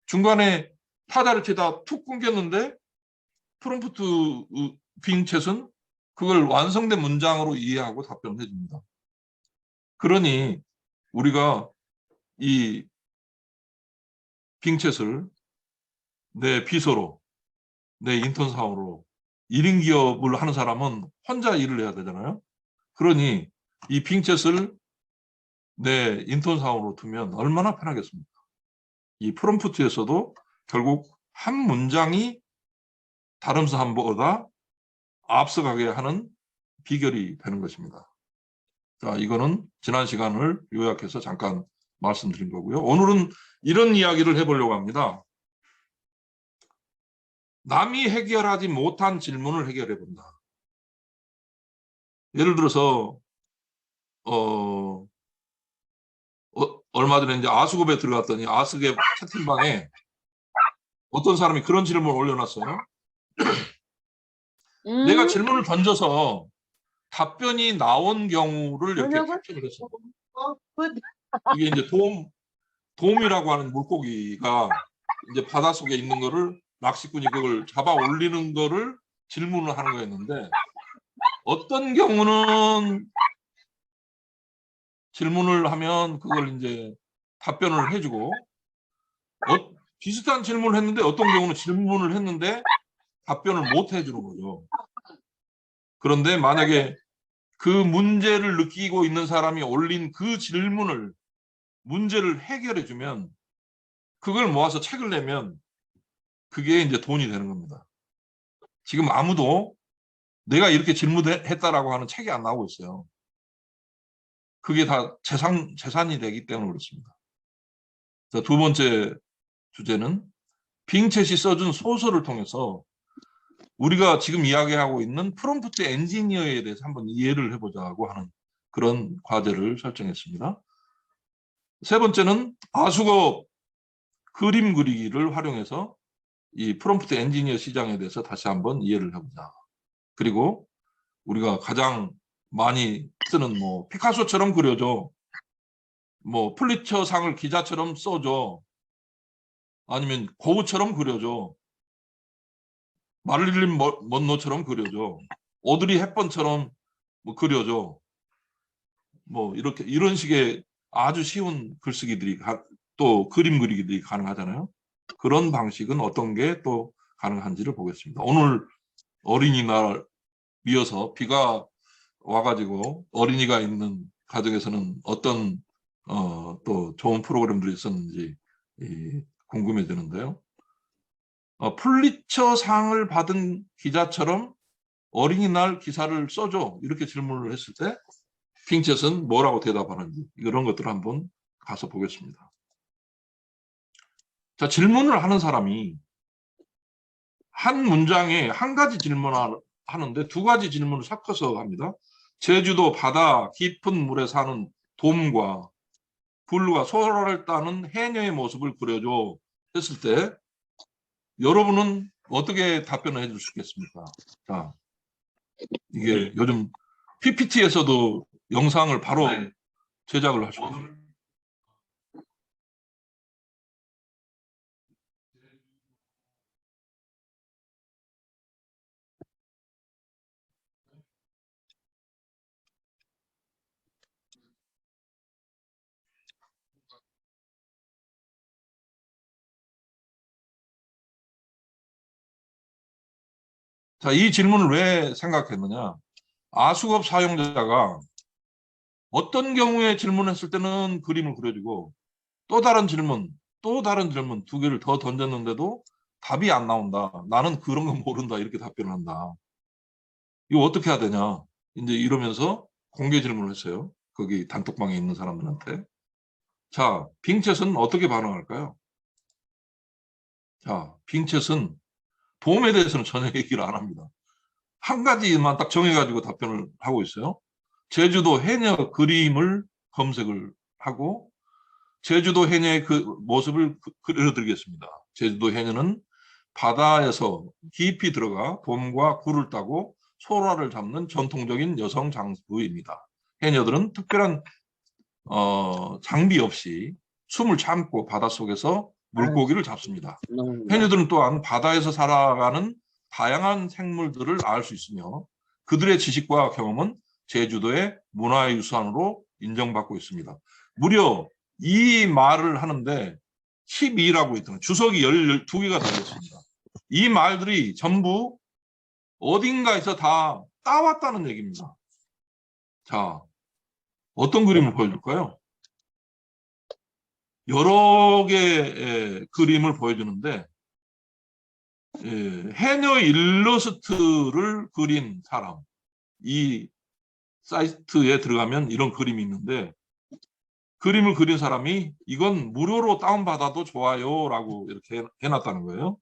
중간에 타자를 치다 툭 끊겼는데 프롬프트 빙챗은 그걸 완성된 문장으로 이해하고 답변을 해줍니다. 그러니 우리가 이 빙챗을 내 비서로, 내 인턴 사원으로 1인 기업을 하는 사람은 혼자 일을 해야 되잖아요. 그러니 이 빙챗을 내 인턴 사원으로 두면 얼마나 편하겠습니까? 이 프롬프트에서도 결국 한 문장이 다른 사람보다 앞서가게 하는 비결이 되는 것입니다. 자, 이거는 지난 시간을 요약해서 잠깐 말씀드린 거고요. 오늘은 이런 이야기를 해보려고 합니다. 남이 해결하지 못한 질문을 해결해 본다. 예를 들어서 얼마 전에 이제 아수급에 들어갔더니 아수급 채팅방에 어떤 사람이 그런 질문을 올려놨어요. 내가 질문을 던져서 답변이 나온 경우를 이렇게 캡처를 했어요. 이게 이제 돔이라고 하는 물고기가 이제 바닷속에 있는 거를 낚시꾼이 그걸 잡아 올리는 거를 질문을 하는 거였는데, 어떤 경우는 질문을 하면 그걸 이제 답변을 해주고, 비슷한 질문을 했는데 어떤 경우는 질문을 했는데 답변을 못 해주는 거죠. 그런데 만약에 그 문제를 느끼고 있는 사람이 올린 그 문제를 해결해 주면, 그걸 모아서 책을 내면 그게 이제 돈이 되는 겁니다. 지금 아무도 내가 이렇게 질문했다라고 하는 책이 안 나오고 있어요. 그게 다 재산이 되기 때문에 그렇습니다. 자, 두 번째 주제는 빙챗이 써준 소설을 통해서 우리가 지금 이야기하고 있는 프롬프트 엔지니어에 대해서 한번 이해를 해보자고 하는 그런 과제를 설정했습니다. 세 번째는 아수거 그림 그리기를 활용해서 이 프롬프트 엔지니어 시장에 대해서 다시 한번 이해를 해보자. 그리고 우리가 가장 많이 쓰는 뭐 피카소처럼 그려줘, 뭐 플리처 상을 기자처럼 써줘, 아니면 고흐처럼 그려줘, 마릴린 먼로처럼 그려줘, 오드리 헵번처럼 뭐 그려줘, 뭐 이렇게 이런 식의 아주 쉬운 글쓰기들이 또 그림 그리기들이 가능하잖아요. 그런 방식은 어떤 게 또 가능한지를 보겠습니다. 오늘 어린이날 이어서 비가 와가지고 어린이가 있는 가정에서는 어떤 또 좋은 프로그램들이 있었는지 궁금해지는데요. 플리처 상을 받은 기자처럼 어린이날 기사를 써줘, 이렇게 질문을 했을 때 핑챗은 뭐라고 대답하는지, 이런 것들을 한번 가서 보겠습니다. 자, 질문을 하는 사람이 한 문장에 한 가지 질문을 하는데 두 가지 질문을 섞어서 합니다. 제주도 바다 깊은 물에 사는 돔과 굴과 소라를 따는 해녀의 모습을 그려줘 했을 때 여러분은 어떻게 답변을 해줄 수 있겠습니까? 자, 이게 요즘 PPT에서도 영상을 바로 제작을 할 수 있어요. 자, 이 질문을 왜 생각했느냐? 아수급 사용자가 어떤 경우에 질문했을 때는 그림을 그려주고 또 다른 질문 두 개를 더 던졌는데도 답이 안 나온다. 나는 그런 거 모른다. 이렇게 답변을 한다. 이거 어떻게 해야 되냐? 이제 이러면서 공개 질문을 했어요. 거기 단톡방에 있는 사람들한테. 자, 빙챗은 어떻게 반응할까요? 자, 빙챗은 돔에 대해서는 전혀 얘기를 안 합니다. 한 가지만 딱 정해가지고 답변을 하고 있어요. 제주도 해녀 그림을 검색을 하고 제주도 해녀의 그 모습을 그려드리겠습니다. 제주도 해녀는 바다에서 깊이 들어가 돔과 굴을 따고 소라를 잡는 전통적인 여성 장부입니다. 해녀들은 특별한 장비 없이 숨을 참고 바닷속에서 물고기를 잡습니다. 해녀들은 또한 바다에서 살아가는 다양한 생물들을 알 수 있으며 그들의 지식과 경험은 제주도의 문화유산으로 인정받고 있습니다. 무려 이 말을 하는데 12라고 있더라고요. 주석이 12개가 달렸습니다. 이 말들이 전부 어딘가에서 다 따왔다는 얘기입니다. 자, 어떤 그림을 보여줄까요? 여러 개의 그림을 보여주는데 해녀 일러스트를 그린 사람, 이 사이트에 들어가면 이런 그림이 있는데 그림을 그린 사람이 이건 무료로 다운받아도 좋아요 라고 이렇게 해놨다는 거예요.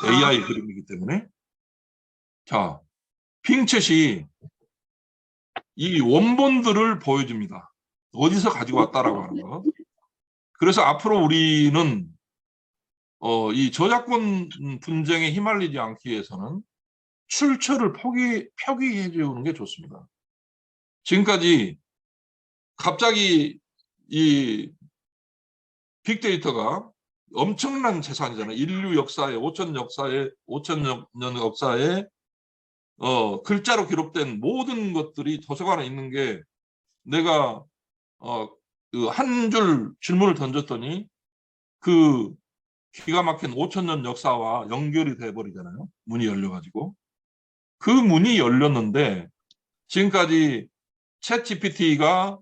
AI 그림이기 때문에. 자, 핑쳇이 이 원본들을 보여줍니다. 어디서 가지고 왔다라고 하는 거. 그래서 앞으로 우리는 이 저작권 분쟁에 휘말리지 않기 위해서는 출처를 표기해 주는 게 좋습니다. 지금까지 갑자기 이 빅데이터가 엄청난 재산이잖아요. 인류 역사에 5천 년 역사에 글자로 기록된 모든 것들이 도서관에 있는 게 내가 그 한 줄 질문을 던졌더니 그 기가 막힌 5천 년 역사와 연결이 돼 버리잖아요. 문이 열려가지고 그 문이 열렸는데 지금까지 챗 GPT가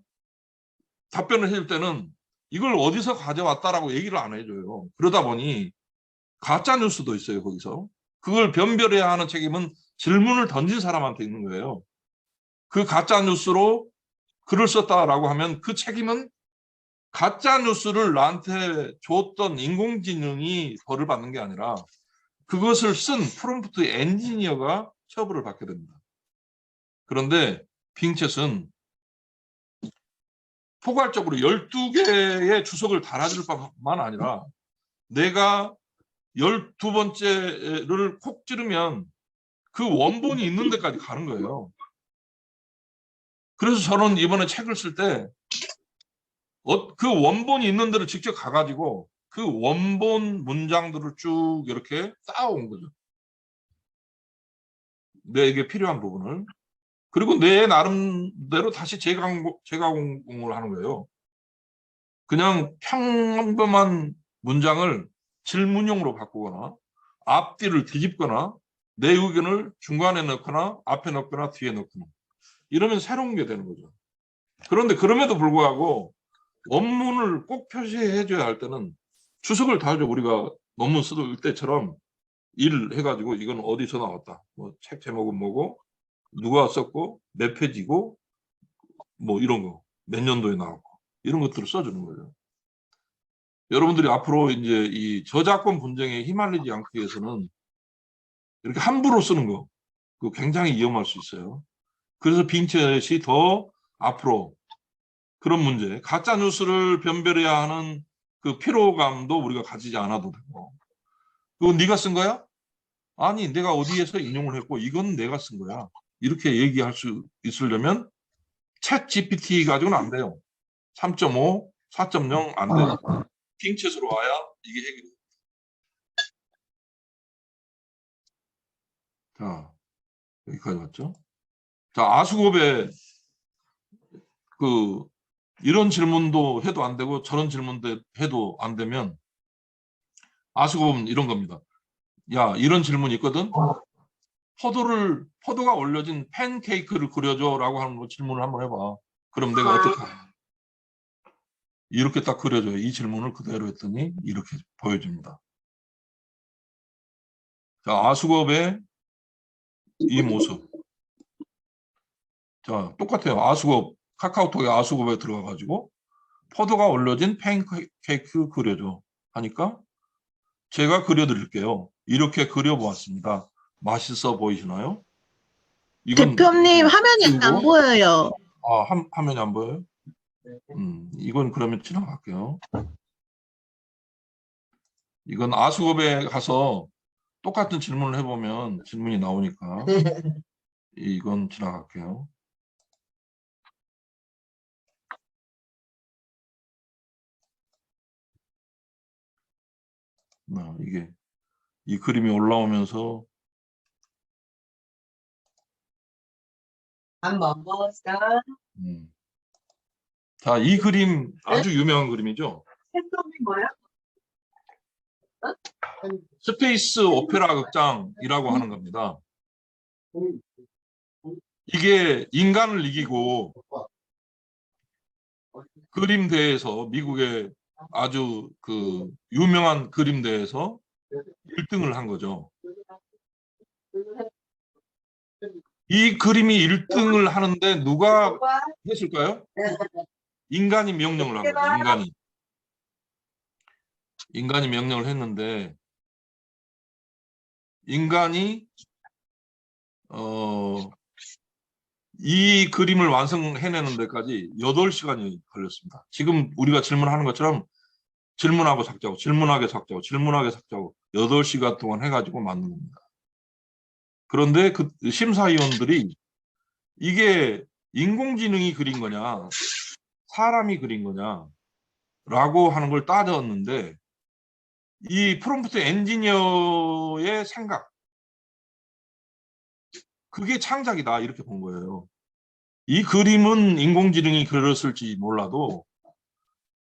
답변을 해줄 때는 이걸 어디서 가져왔다라고 얘기를 안 해줘요. 그러다 보니 가짜 뉴스도 있어요. 거기서 그걸 변별해야 하는 책임은 질문을 던진 사람한테 있는 거예요. 그 가짜 뉴스로 글을 썼다라고 하면 그 책임은 가짜 뉴스를 나한테 줬던 인공지능이 벌을 받는 게 아니라 그것을 쓴 프롬프트 엔지니어가 처벌을 받게 됩니다. 그런데 핑쳇은 포괄적으로 12개의 주석을 달아줄 뿐만 아니라 내가 12번째를 콕 찌르면 그 원본이 있는 데까지 가는 거예요. 그래서 저는 이번에 책을 쓸 때 그 원본이 있는 데를 직접 가가지고 그 원본 문장들을 쭉 이렇게 쌓아온 거죠. 내게 필요한 부분을. 그리고 내 나름대로 다시 재가공을 하는 거예요. 그냥 평범한 문장을 질문형으로 바꾸거나 앞뒤를 뒤집거나 내 의견을 중간에 넣거나 앞에 넣거나 뒤에 넣거나 이러면 새로운 게 되는 거죠. 그런데 그럼에도 불구하고 원문을 꼭 표시해 줘야 할 때는 주석을 달죠. 우리가 논문 쓸 때처럼 일을 해가지고 이건 어디서 나왔다. 뭐 책 제목은 뭐고 누가 썼고 몇 페이지고 뭐 이런 거 몇 년도에 나왔고 이런 것들을 써주는 거죠. 여러분들이 앞으로 이제 이 저작권 분쟁에 휘말리지 않기 위해서는 이렇게 함부로 쓰는 거 그거 굉장히 위험할 수 있어요. 그래서 핑쳇이 더 앞으로 그런 문제, 가짜 뉴스를 변별해야 하는 그 피로감도 우리가 가지지 않아도 되고, 그건 네가 쓴 거야? 아니, 내가 어디에서 인용을 했고 이건 내가 쓴 거야. 이렇게 얘기할 수 있으려면 챗 GPT 가지고는 안 돼요. 3.5, 4.0 안 돼요. 핑쳇으로 와야 이게 해결이. 자, 여기까지 왔죠? 자, 아수고배 그 이런 질문도 해도 안 되고 저런 질문도 해도 안 되면 아수고배는 이런 겁니다. 야, 이런 질문이 있거든. 포도가 올려진 팬케이크를 그려줘라고 하는 거 질문을 한번 해봐. 그럼 내가 어떻게 이렇게 딱 그려줘요. 이 질문을 그대로 했더니 이렇게 보여줍니다. 자, 아수겁의 이 모습. 자, 똑같아요. 아수겁 카카오톡에 아수겁에 들어가가지고 포도가 올려진 팬케이크 그려줘 하니까 제가 그려드릴게요. 이렇게 그려보았습니다. 맛있어 보이시나요? 이건
대표님 화면이 안 보여요.
화면이 안 보여요? 이건 그러면 지나갈게요. 이건 아수겁에 가서 똑같은 질문을 해보면 질문이 나오니까 이건 지나갈게요. 이게 이 그림이 올라오면서
밥 먹었어?
자, 이 그림 아주 유명한 그림이죠.
생선이 뭐야?
스페이스 오페라 극장이라고 하는 겁니다. 이게 인간을 이기고 그림 대회에서 미국의 아주 그 유명한 그림 대회에서 1등을 한 거죠. 이 그림이 1등을 하는데 누가 했을까요? 인간이 명령을 한 거죠. 인간이 명령을 했는데 인간이 이 그림을 완성해내는 데까지 8시간이 걸렸습니다. 지금 우리가 질문하는 것처럼 질문하고 삭제하고 질문하게 삭제하고 질문하게 삭제하고 8시간 동안 해가지고 만든 겁니다. 그런데 그 심사위원들이 이게 인공지능이 그린 거냐 사람이 그린 거냐 라고 하는 걸 따졌는데 이 프롬프트 엔지니어의 생각 그게 창작이다 이렇게 본 거예요. 이 그림은 인공지능이 그렸을지 몰라도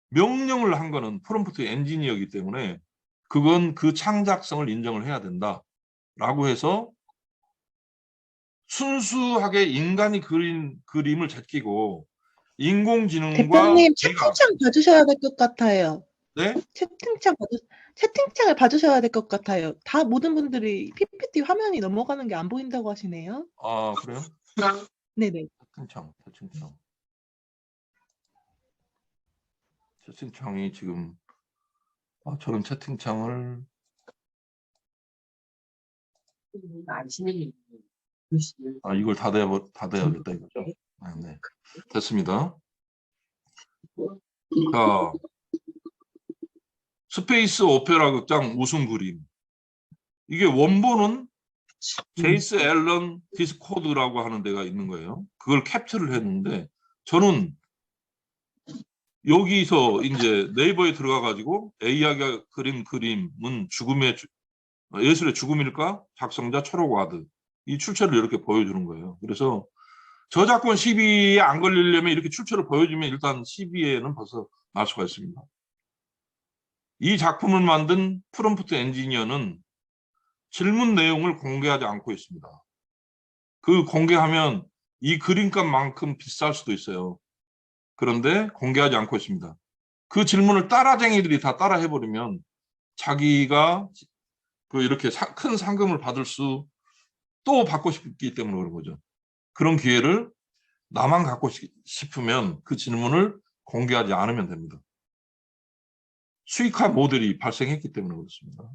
명령을 한 거는 프롬프트 엔지니어이기 때문에 그건 그 창작성을 인정을 해야 된다 라고 해서 순수하게 인간이 그린 그림을 제끼고 인공지능과
대표님 채팅창 봐주셔야 될 것 같아요.
네?
채팅창을 봐주셔야 될 것 같아요. 다 모든 분들이 PPT 화면이 넘어가는 게 안 보인다고 하시네요.
아 그래요?
네네.
채팅창이 지금 저는 채팅창을 이걸 닫아야겠다 이거죠? 네. 됐습니다. 자, 스페이스 오페라 극장 우승 그림. 이게 원본은 제이스 앨런 디스코드라고 하는 데가 있는 거예요. 그걸 캡처를 했는데 저는 여기서 이제 네이버에 들어가 가지고 AI가 그린 그림은 예술의 죽음일까? 작성자 초록와드. 이 출처를 이렇게 보여주는 거예요. 그래서 저작권 시비에 안 걸리려면 이렇게 출처를 보여주면 일단 시비에는 벌써 날 수가 있습니다. 이 작품을 만든 프롬프트 엔지니어는 질문 내용을 공개하지 않고 있습니다. 그 공개하면 이 그림값만큼 비쌀 수도 있어요. 그런데 공개하지 않고 있습니다. 그 질문을 따라쟁이들이 다 따라 해버리면 자기가 이렇게 큰 상금을 받을 수 또 받고 싶기 때문에 그런 거죠. 그런 기회를 나만 갖고 싶으면 그 질문을 공개하지 않으면 됩니다. 수익화 모델이 발생했기 때문에 그렇습니다.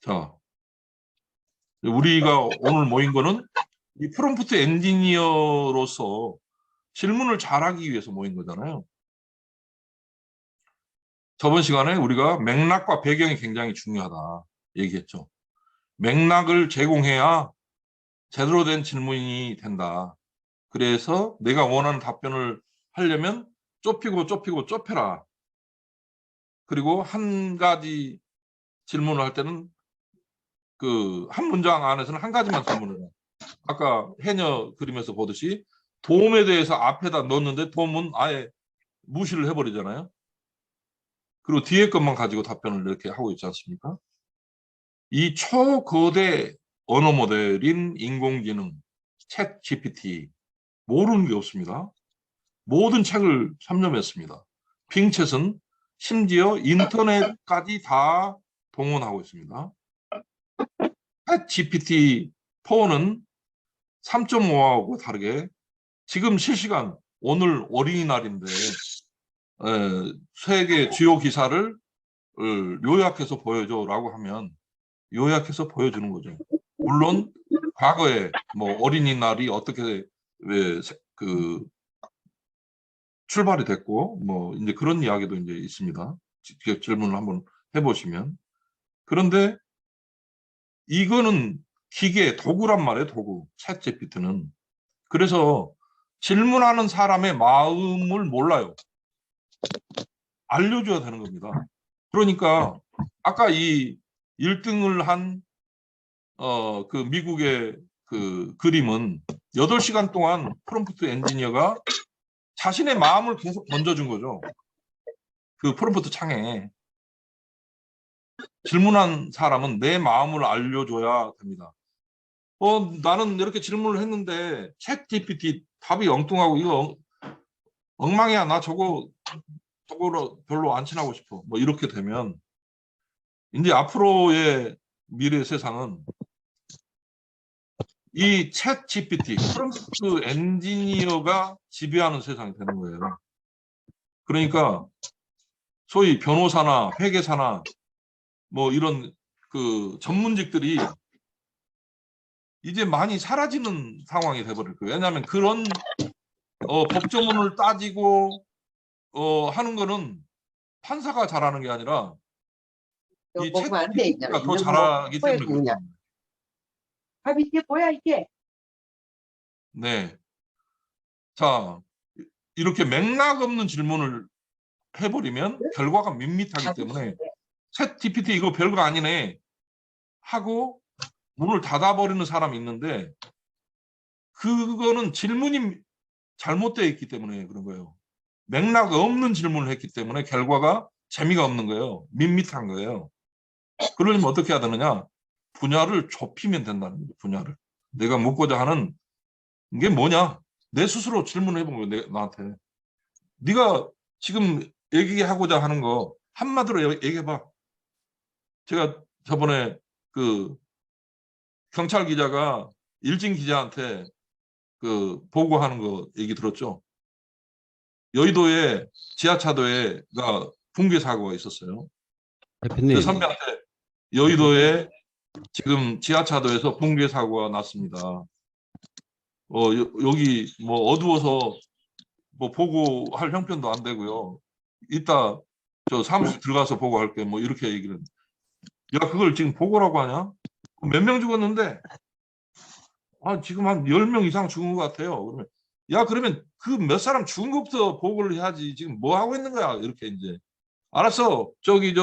자, 우리가 오늘 모인 거는 이 프롬프트 엔지니어로서 질문을 잘하기 위해서 모인 거잖아요. 저번 시간에 우리가 맥락과 배경이 굉장히 중요하다 얘기했죠. 맥락을 제공해야 제대로 된 질문이 된다. 그래서 내가 원하는 답변을 하려면 좁히고 좁혀라. 그리고 한 가지 질문을 할 때는 그 한 문장 안에서는 한 가지만 질문을 해요. 아까 해녀 그림에서 보듯이 도움에 대해서 앞에다 넣었는데 도움은 아예 무시를 해버리잖아요. 그리고 뒤에 것만 가지고 답변을 이렇게 하고 있지 않습니까? 이 초거대 언어 모델인 인공지능 챗 GPT 모르는 게 없습니다. 모든 책을 섭렵했습니다. 빙챗은 심지어 인터넷까지 다 동원하고 있습니다. 챗 GPT-4는 3.5하고 다르게 지금 실시간 오늘 어린이날인데 세계 주요 기사를 요약해서 보여줘라고 하면 요약해서 보여주는 거죠. 물론 과거에 뭐 어린이날이 어떻게 출발이 됐고 뭐 이제 그런 이야기도 이제 있습니다. 질문을 한번 해보시면. 그런데 이거는 기계 도구란 말이에요. 도구. 챗 GPT는. 그래서 질문하는 사람의 마음을 몰라요. 알려줘야 되는 겁니다. 그러니까 아까 이 1등을 한 그 미국의 그 그림은 8시간 동안 프롬프트 엔지니어가 자신의 마음을 계속 던져준 거죠. 그 프롬프트 창에 질문한 사람은 내 마음을 알려줘야 됩니다. 나는 이렇게 질문을 했는데 챗 GPT 답이 엉뚱하고 이거 엉망이야. 나 저거로 별로 안 친하고 싶어. 뭐 이렇게 되면 이제 앞으로의 미래 세상은 이 챗 GPT, 프롬프트 엔지니어가 지배하는 세상이 되는 거예요. 그러니까 소위 변호사나 회계사나 뭐 이런 그 전문직들이 이제 많이 사라지는 상황이 돼버릴 거예요. 왜냐하면 그런 법조문을 따지고 하는 거는 판사가 잘하는 게 아니라 이 챗 GPT가 더 잘하기 때문에 그렇습니다.
밥이 이게 뭐야 이게?
네. 자, 이렇게 맥락 없는 질문을 해버리면 결과가 밋밋하기 때문에 챗 GPT 이거 별거 아니네 하고 문을 닫아버리는 사람이 있는데 그거는 질문이 잘못되어 있기 때문에 그런 거예요. 맥락 없는 질문을 했기 때문에 결과가 재미가 없는 거예요. 밋밋한 거예요. 그러려면 어떻게 해야 되느냐? 분야를 좁히면 된다는 거예요. 분야를. 내가 묻고자 하는 게 뭐냐? 내 스스로 질문해 본 거예요. 나한테. 네가 지금 얘기하고자 하는 거 한마디로 얘기해봐. 제가 저번에 그 경찰 기자가 일진 기자한테 그 보고하는 거 얘기 들었죠. 여의도에 지하차도에가 붕괴 사고가 있었어요.
대표님.
그 선배한테 여의도에 지금 지하차도에서 붕괴 사고가 났습니다. 여기 뭐 어두워서 뭐 보고할 형편도 안 되고요. 이따 저 사무실 들어가서 보고할게. 뭐 이렇게 얘기를. 야, 그걸 지금 보고라고 하냐? 몇 명 죽었는데? 지금 한 10명 이상 죽은 것 같아요. 그러면 야, 그러면 그 몇 사람 죽은 것부터 보고를 해야지. 지금 뭐 하고 있는 거야? 이렇게 이제. 알았어. 저기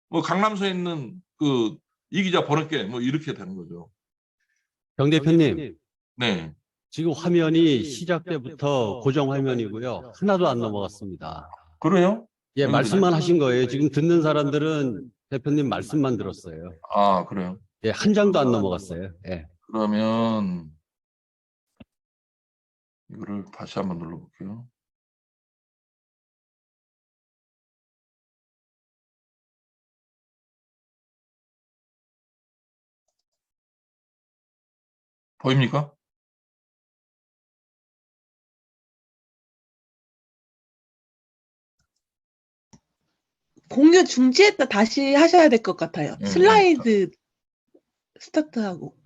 뭐 강남서에 있는 그 이 기자 보낼게. 뭐 이렇게 되는 거죠.
정 대표님.
네.
지금 화면이 시작 때부터 고정 화면이고요. 하나도 안 넘어갔습니다.
그래요?
예, 말씀만 하신 거예요. 지금 듣는 사람들은 대표님 말씀만 들었어요.
아, 그래요?
예, 한 장도 안 넘어갔어요. 예.
그러면 이거를 다시 한번 눌러볼게요. 보입니까?
공유 중지했다 다시 하셔야 될 것 같아요. 슬라이드 스타트하고.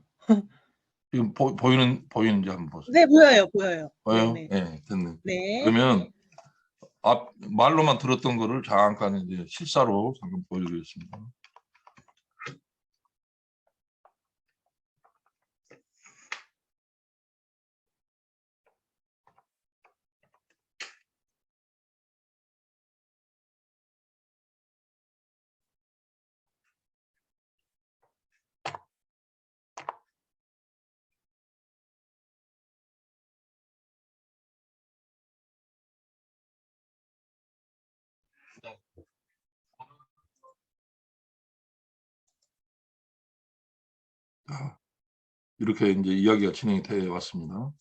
지금 보이는지 한번 보세요.
네, 보여요.
보여요?
네.
네, 됐네.
네.
그러면 말로만 들었던 거를 잠깐 이제 실사로 잠깐 보여드리겠습니다. 이렇게 이제 이야기가 진행이 되어 왔습니다.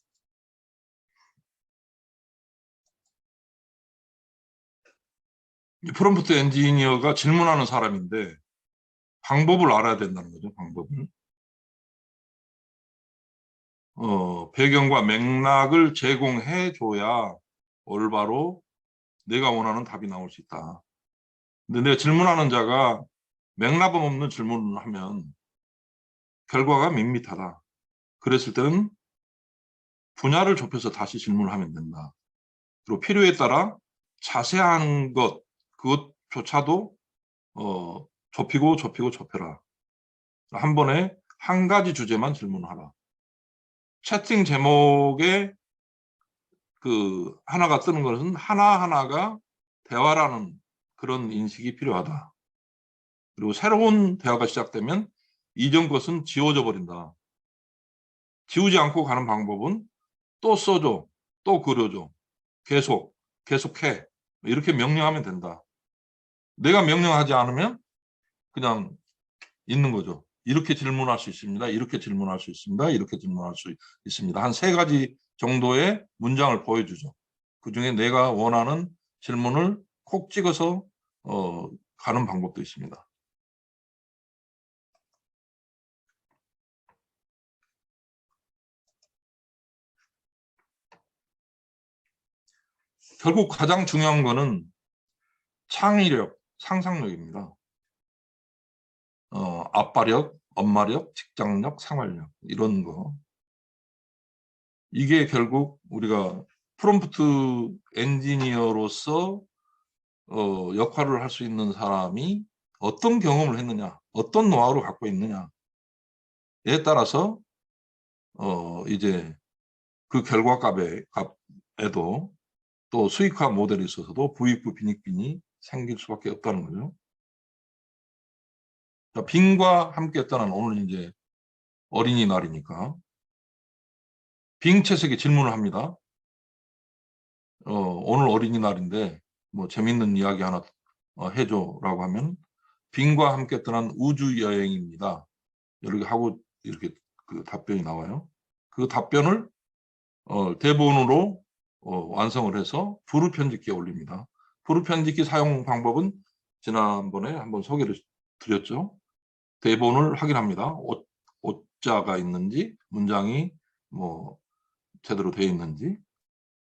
프롬프트 엔지니어가 질문하는 사람인데 방법을 알아야 된다는 거죠. 방법을. 배경과 맥락을 제공해 줘야 올바로 내가 원하는 답이 나올 수 있다. 근데 내가 질문하는 자가 맥락 없는 질문을 하면 결과가 밋밋하다. 그랬을 때는 분야를 좁혀서 다시 질문을 하면 된다. 그리고 필요에 따라 자세한 그것조차도 좁혀라. 한 번에 한 가지 주제만 질문하라. 채팅 제목에 그 하나가 뜨는 것은 하나하나가 대화라는 그런 인식이 필요하다. 그리고 새로운 대화가 시작되면 이전 것은 지워져 버린다. 지우지 않고 가는 방법은 또 써줘, 또 그려줘, 계속해. 이렇게 명령하면 된다. 내가 명령하지 않으면 그냥 있는 거죠. 이렇게 질문할 수 있습니다. 이렇게 질문할 수 있습니다. 이렇게 질문할 수 있습니다. 한 3가지 정도의 문장을 보여주죠. 그중에 내가 원하는 질문을 콕 찍어서 가는 방법도 있습니다. 결국 가장 중요한 거는 창의력, 상상력입니다. 아빠력, 엄마력, 직장력, 생활력 이런 거. 이게 결국 우리가 프롬프트 엔지니어로서 역할을 할 수 있는 사람이 어떤 경험을 했느냐, 어떤 노하우를 갖고 있느냐에 따라서 이제 그 결과값에도 또 수익화 모델에 있어서도 부익부 빈익빈이 생길 수밖에 없다는 거죠. 빙과 함께 했다는 오늘 이제 어린이날이니까 빙채색에 질문을 합니다. 오늘 어린이날인데 뭐 재밌는 이야기 하나 해줘라고 하면 빙과 함께 떠난 우주 여행입니다. 이렇게 하고 이렇게 그 답변이 나와요. 그 답변을 대본으로 완성을 해서 부르 편집기에 올립니다. 부르 편집기 사용 방법은 지난번에 한번 소개를 드렸죠. 대본을 확인합니다. 오자가 있는지, 문장이 뭐 제대로 되어 있는지.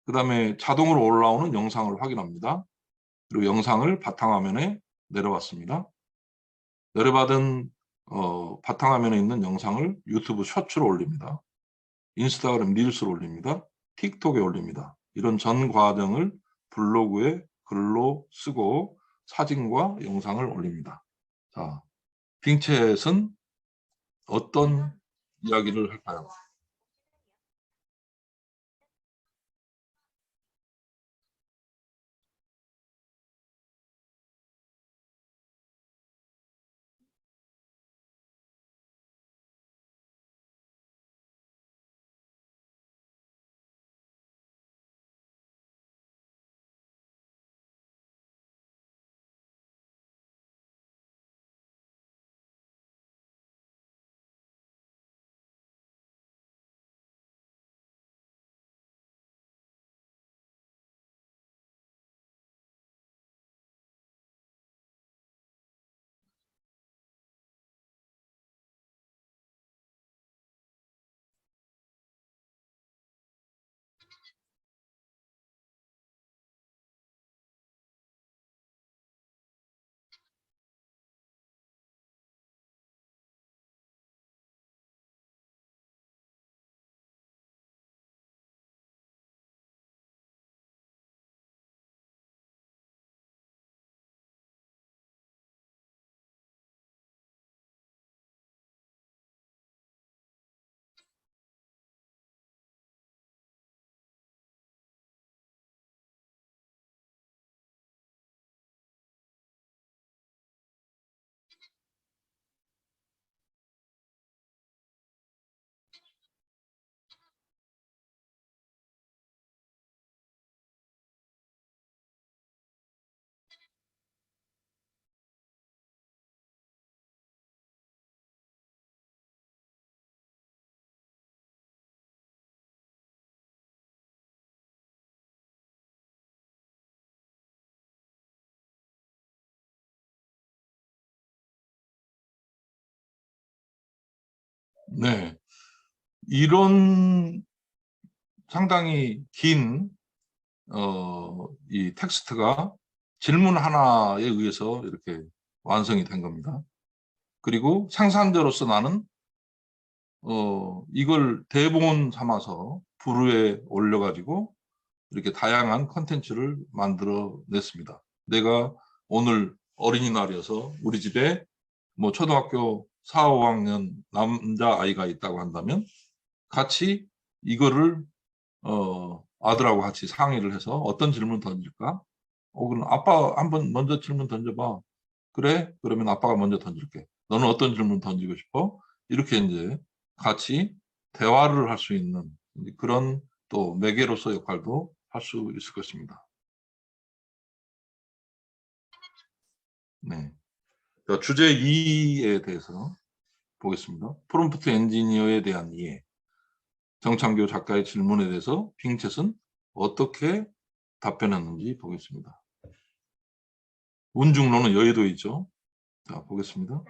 그 다음에 자동으로 올라오는 영상을 확인합니다. 그리고 영상을 바탕화면에 내려봤습니다. 내려받은 바탕화면에 있는 영상을 유튜브 셔츠로 올립니다. 인스타그램 릴스로 올립니다. 틱톡에 올립니다. 이런 전 과정을 블로그에 글로 쓰고 사진과 영상을 올립니다. 자, 빙챗은 어떤 이야기를 할까요? 네, 이런 상당히 긴 이 텍스트가 질문 하나에 의해서 이렇게 완성이 된 겁니다. 그리고 생산자로서 나는 이걸 대본 삼아서 부르에 올려가지고 이렇게 다양한 컨텐츠를 만들어냈습니다. 내가 오늘 어린이날이어서 우리 집에 뭐 초등학교 4, 5학년 남자아이가 있다고 한다면 같이 이거를 아들하고 같이 상의를 해서 어떤 질문 던질까? 그럼 아빠 한번 먼저 질문 던져봐. 그래? 그러면 아빠가 먼저 던질게. 너는 어떤 질문 던지고 싶어? 이렇게 이제 같이 대화를 할 수 있는 그런 또 매개로서 역할도 할 수 있을 것입니다. 네. 자, 주제 2에 대해서 보겠습니다. 프롬프트 엔지니어에 대한 이해. 정창교 작가의 질문에 대해서 빙챗은 어떻게 답변했는지 보겠습니다. 운중로는 여의도에 있죠. 자, 보겠습니다.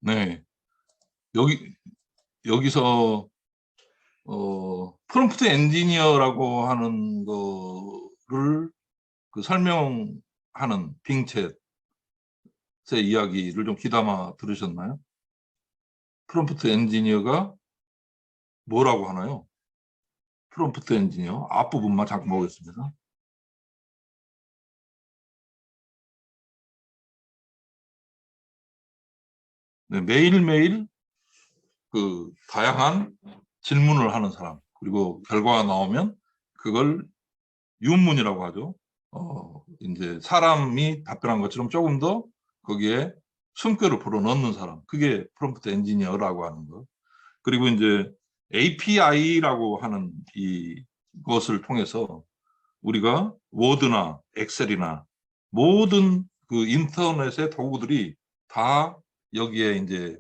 네. 여기서 프롬프트 엔지니어라고 하는 거를 설명하는 빙챗의 이야기를 좀 귀담아 들으셨나요? 프롬프트 엔지니어가 뭐라고 하나요? 프롬프트 엔지니어 앞부분만 잠깐 보겠습니다. 네, 매일매일 다양한 질문을 하는 사람, 그리고 결과가 나오면 그걸 윤문이라고 하죠. 이제 사람이 답변한 것처럼 조금 더 거기에 숨결을 불어넣는 사람, 그게 프롬프트 엔지니어라고 하는 거. 그리고 이제 API라고 하는 이것을 통해서 우리가 워드나 엑셀이나 모든 인터넷의 도구들이 다 여기에 이제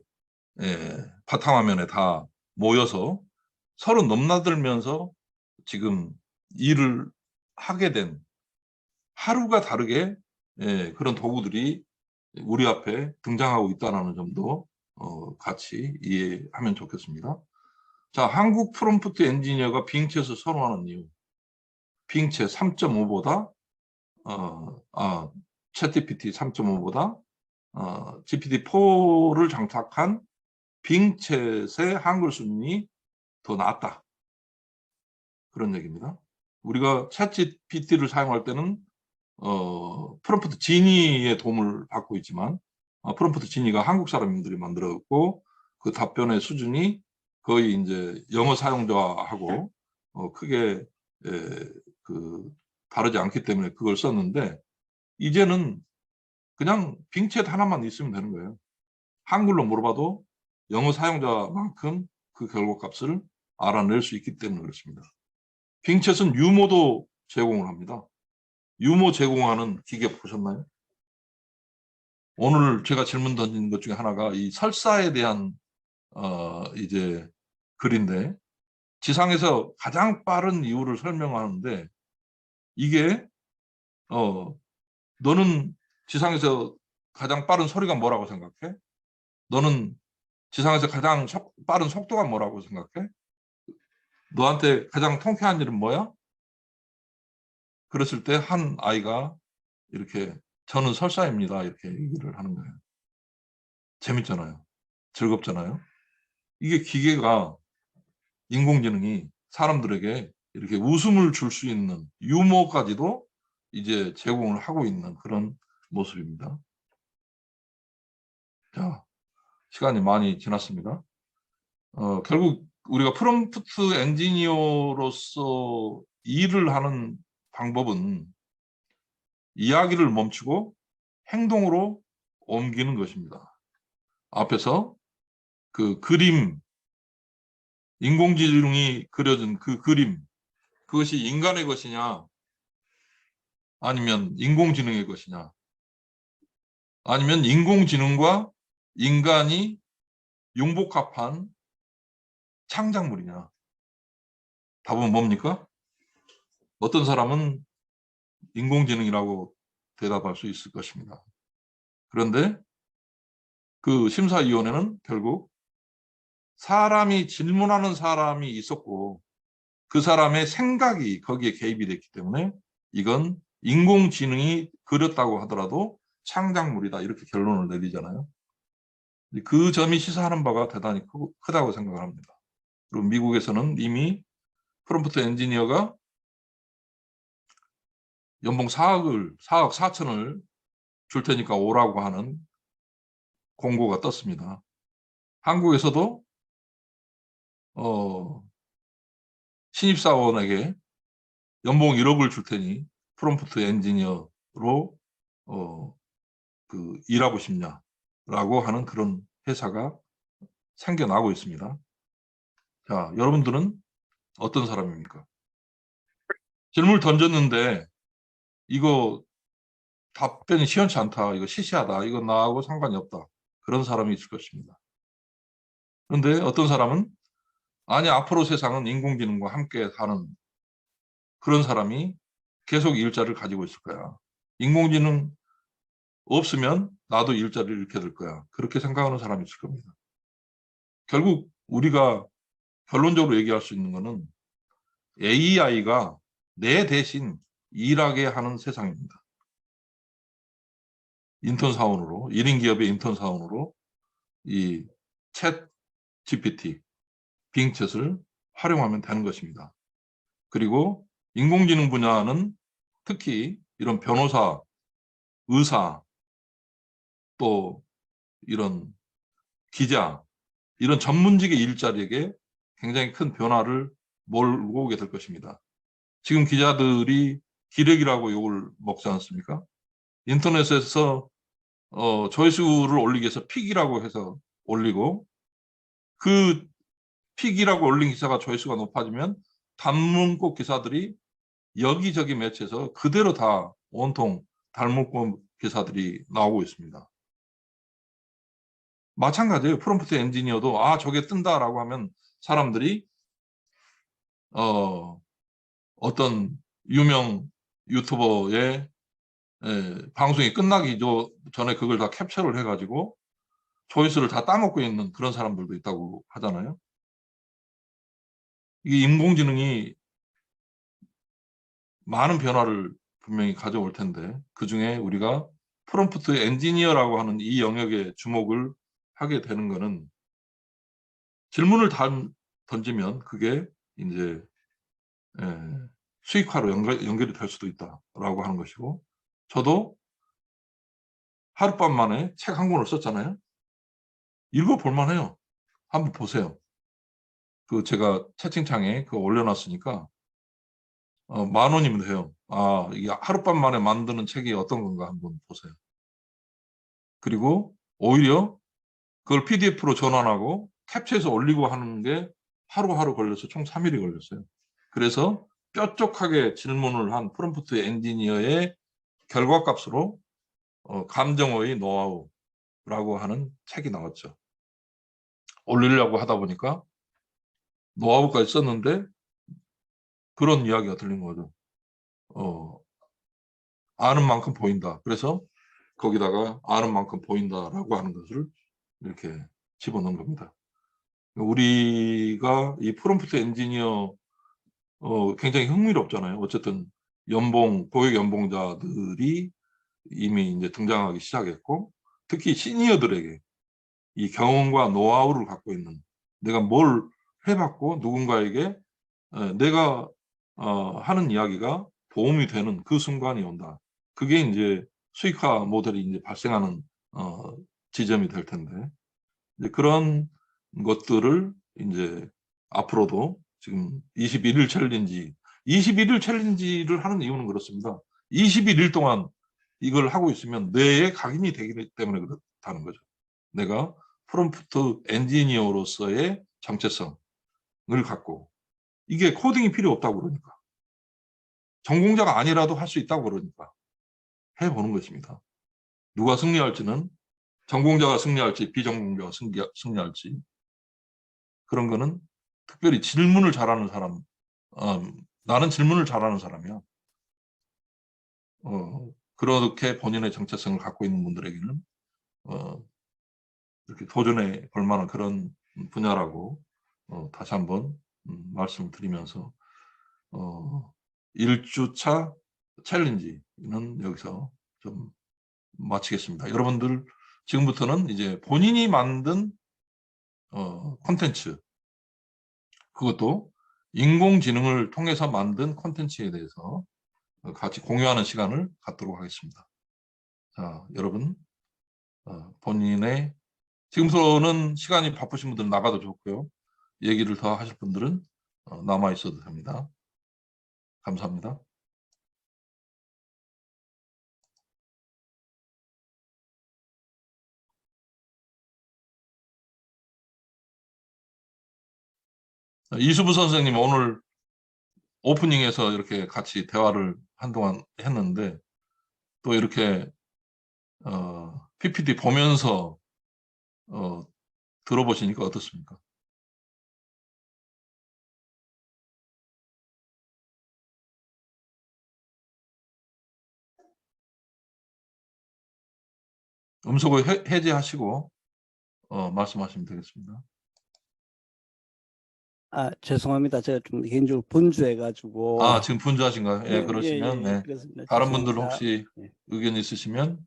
바탕화면에 다 모여서 서로 넘나들면서 지금 일을 하게 된 하루가 다르게 그런 도구들이 우리 앞에 등장하고 있다는 점도 같이 이해하면 좋겠습니다. 자, 한국 프롬프트 엔지니어가 빙챗을 선호하는 이유. 빙챗 3.5보다 챗GPT 3.5보다 GPT-4를 장착한 빙챗의 한글 수준이 더 낫다. 그런 얘기입니다. 우리가 챗GPT를 사용할 때는 프롬프트 지니의 도움을 받고 있지만 프롬프트 지니가 한국 사람들이 만들었고 그 답변의 수준이 거의 이제 영어 사용자하고 크게 다르지 않기 때문에 그걸 썼는데 이제는 그냥 빙챗 하나만 있으면 되는 거예요. 한글로 물어봐도 영어 사용자만큼 그 결과값을 알아낼 수 있기 때문에 그렇습니다. 빙챗은 유모도 제공을 합니다. 유모 제공하는 기계 보셨나요? 오늘 제가 질문 던진 것 중에 하나가 이 설사에 대한 이제 글인데, 지상에서 가장 빠른 이유를 설명하는데, 이게 너는 지상에서 가장 빠른 소리가 뭐라고 생각해? 너는 지상에서 가장 빠른 속도가 뭐라고 생각해? 너한테 가장 통쾌한 일은 뭐야? 그랬을 때 한 아이가 이렇게 저는 설사입니다. 이렇게 얘기를 하는 거예요. 재밌잖아요. 즐겁잖아요. 이게 기계가, 인공지능이 사람들에게 이렇게 웃음을 줄 수 있는 유머까지도 이제 제공을 하고 있는 그런 모습입니다. 자, 시간이 많이 지났습니다. 결국 우리가 프롬프트 엔지니어로서 일을 하는 방법은 이야기를 멈추고 행동으로 옮기는 것입니다. 앞에서 그 그림, 인공지능이 그려준 그 그림, 그것이 인간의 것이냐, 아니면 인공지능의 것이냐, 아니면 인공지능과 인간이 융복합한 창작물이냐. 답은 뭡니까? 어떤 사람은 인공지능이라고 대답할 수 있을 것입니다. 그런데 그 심사위원회는 결국 사람이 질문하는 사람이 있었고 그 사람의 생각이 거기에 개입이 됐기 때문에 이건 인공지능이 그렸다고 하더라도 창작물이다, 이렇게 결론을 내리잖아요. 그 점이 시사하는 바가 대단히 크다고 생각을 합니다. 그리고 미국에서는 이미 프롬프트 엔지니어가 연봉 4억 4천을 줄 테니까 오라고 하는 공고가 떴습니다. 한국에서도 신입사원에게 연봉 1억을 줄 테니 프롬프트 엔지니어로 일하고 싶냐라고 하는 그런 회사가 생겨나고 있습니다. 자, 여러분들은 어떤 사람입니까? 질문을 던졌는데 이거 답변이 시원치 않다, 이거 시시하다, 이거 나하고 상관이 없다, 그런 사람이 있을 것입니다. 그런데 어떤 사람은 아니, 앞으로 세상은 인공지능과 함께 사는 그런 사람이 계속 일자리를 가지고 있을 거야. 인공지능 없으면 나도 일자리를 잃게 될 거야. 그렇게 생각하는 사람이 있을 겁니다. 결국 우리가 결론적으로 얘기할 수 있는 것은 AI가 내 대신 일하게 하는 세상입니다. 인턴 사원으로, 1인 기업의 인턴 사원으로 이 챗 GPT, 빙챗을 활용하면 되는 것입니다. 그리고 인공지능 분야는 특히 이런 변호사, 의사, 또 이런 기자, 이런 전문직의 일자리에게 굉장히 큰 변화를 몰고 오게 될 것입니다. 지금 기자들이 기레기라고 욕을 먹지 않습니까? 인터넷에서 조회수를 올리기 위해서 픽이라고 해서 올리고, 그 픽이라고 올린 기사가 조회수가 높아지면 단문고 기사들이 여기저기 매체에서 그대로 다 온통 단문고 기사들이 나오고 있습니다. 마찬가지예요. 프롬프트 엔지니어도 저게 뜬다라고 하면 사람들이 어떤 유명 유튜버의 방송이 끝나기 전에 그걸 다 캡처를 해가지고 조회수를 다 따먹고 있는 그런 사람들도 있다고 하잖아요. 이게 인공지능이 많은 변화를 분명히 가져올 텐데, 그중에 우리가 프롬프트 엔지니어라고 하는 이 영역에 주목을 하게 되는 것은 질문을 던지면 그게 이제 수익화로 연결이 될 수도 있다라고 하는 것이고, 저도 하룻밤 만에 책 한 권을 썼잖아요. 읽어볼 만해요. 한번 보세요. 그 제가 채팅창에 그거 올려놨으니까 10,000원이면 돼요. 이게 하룻밤 만에 만드는 책이 어떤 건가 한번 보세요. 그리고 오히려 그걸 PDF로 전환하고 캡처해서 올리고 하는 게 하루하루 걸려서 총 3일이 걸렸어요. 그래서 뾰족하게 질문을 한 프롬프트 엔지니어의 결과값으로 감정의 노하우라고 하는 책이 나왔죠. 올리려고 하다 보니까 노하우까지 썼는데 그런 이야기가 들린 거죠. 아는 만큼 보인다. 그래서 거기다가 아는 만큼 보인다라고 하는 것을 이렇게 집어넣은 겁니다. 우리가 이 프롬프트 엔지니어 굉장히 흥미롭잖아요. 어쨌든 고액 연봉자들이 이미 이제 등장하기 시작했고, 특히 시니어들에게 이 경험과 노하우를 갖고 있는, 내가 뭘 해봤고 누군가에게 내가 하는 이야기가 도움이 되는 그 순간이 온다. 그게 이제 수익화 모델이 이제 발생하는 지점이 될 텐데, 이제 그런 것들을 이제 앞으로도 지금 21일 챌린지를 하는 이유는 그렇습니다. 21일 동안 이걸 하고 있으면 뇌에 각인이 되기 때문에 그렇다는 거죠. 내가 프롬프트 엔지니어로서의 정체성을 갖고, 이게 코딩이 필요 없다고 그러니까, 전공자가 아니라도 할 수 있다고 그러니까 해보는 것입니다. 누가 승리할지는, 전공자가 승리할지 비전공자가 승리할지, 그런 거는 특별히 질문을 잘하는 사람, 나는 질문을 잘하는 사람이야. 그렇게 본인의 정체성을 갖고 있는 분들에게는 이렇게 도전해 볼 만한 그런 분야라고 다시 한번 말씀을 드리면서 1주차 챌린지는 여기서 좀 마치겠습니다. 여러분들 지금부터는 이제 본인이 만든 콘텐츠, 그것도 인공지능을 통해서 만든 콘텐츠에 대해서 같이 공유하는 시간을 갖도록 하겠습니다. 자, 여러분 본인의 지금부터는 시간이 바쁘신 분들은 나가도 좋고요. 얘기를 더 하실 분들은 남아 있어도 됩니다. 감사합니다. 이수부 선생님 오늘 오프닝에서 이렇게 같이 대화를 한동안 했는데 또 이렇게 PPT 보면서 들어보시니까 어떻습니까? 음성을 해제하시고 말씀하시면 되겠습니다.
죄송합니다. 제가 좀 개인적으로 분주해가지고.
지금 분주하신가요? 예, 그러시면 네.
그렇습니다.
다른 분들
죄송합니다.
혹시
네.
의견 있으시면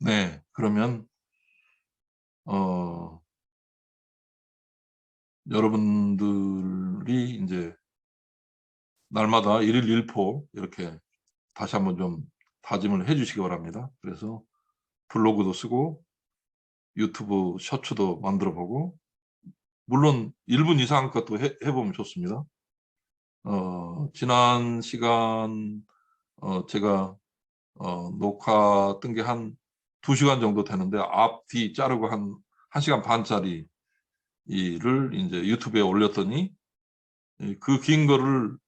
네, 그러면 여러분들이 이제 날마다 1일 1포 이렇게 다시 한번 좀 다짐을 해주시기 바랍니다. 그래서 블로그도 쓰고 유튜브 셔츠도 만들어보고, 물론 1분 이상 것도 해보면 좋습니다. 지난 시간 제가 녹화 뜬 게 한 2시간 정도 되는데 앞뒤 자르고 한 1시간 반짜리 이를 이제 유튜브에 올렸더니 그 긴 거를